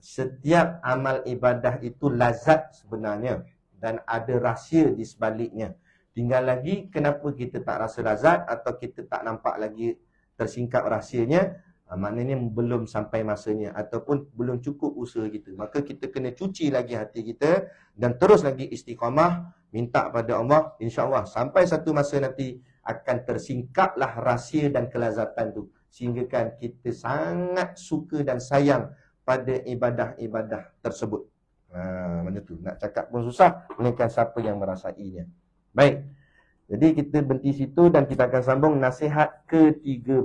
setiap amal ibadah itu lazat sebenarnya. Dan ada rahsia di sebaliknya. Tinggal lagi kenapa kita tak rasa lazat atau kita tak nampak lagi tersingkap rahsianya. Maknanya belum sampai masanya ataupun belum cukup usaha kita. Maka kita kena cuci lagi hati kita dan terus lagi istiqamah, minta pada Allah, insya-Allah sampai satu masa nanti akan tersingkaplah rahsia dan kelazatan tu, sehingga kan kita sangat suka dan sayang pada ibadah-ibadah tersebut. Mana tu nak cakap pun susah, melainkan siapa yang merasainya. Baik. Jadi kita berhenti situ dan kita akan sambung nasihat ke-13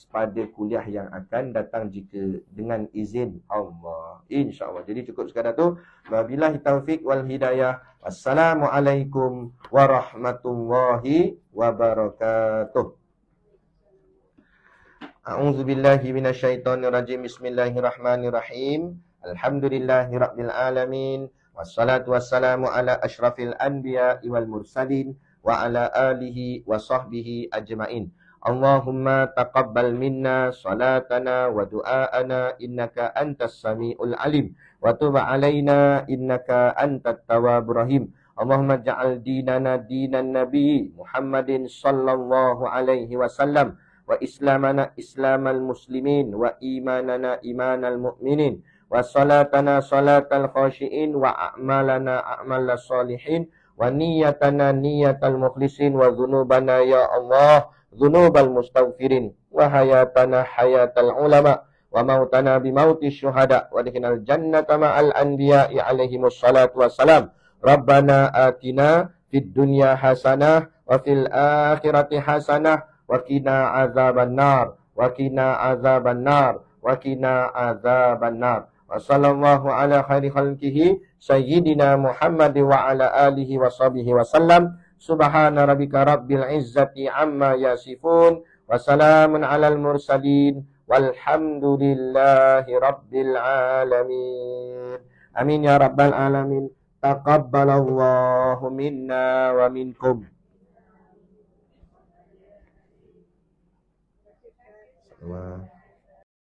pada kuliah yang akan datang jika dengan izin Allah, insya-Allah. Jadi cukup sekadar tu. Wabillahi taufik wal hidayah. Wassalamualaikum warahmatullahi wabarakatuh. A'udzubillahi minasyaitonirrajim. Bismillahirrahmanirrahim. Alhamdulillahirabbil alamin. Wassalatu wassalamu ala asyrafil anbiya'i wal mursalin wa ala alihi wa sahbihi ajma'in. Allahumma taqabbal minna salatana wa du'aana innaka antas samiul alim wa tub alaina innaka antat tawwabur rahim. Allahumma ja'al dinana dinan nabi Muhammadin sallallahu alaihi wasallam wa islamana islamal muslimin wa imanana imanal mu'minin wa salatana salatal khashiin wa a'malana a'malas salihin wa niyatana niyatal mukhlisin wa dhunubana ya Allah dhunubal mustaghfirin wa hayatana hayatal ulama wa mautana bimautis syuhada wa dihinal jannata ma'al anbiya'i alaihimus salatu wassalam. Rabbana atina fid dunya hasanah wa fil akhirati hasanah wa qina azabannar wa qina azabannar wa qina azabannar. Wa sallallahu ala khairi khalqihi sayyidina Muhammad wa ala alihi wa sahbihi wa sallam. Subhana rabbika rabbil izzati amma yasifun wa salamun alal mursalin walhamdulillahi rabbil alamin. Amin ya rabbal alamin. Taqabbalallahu minna wa minkum. Wah.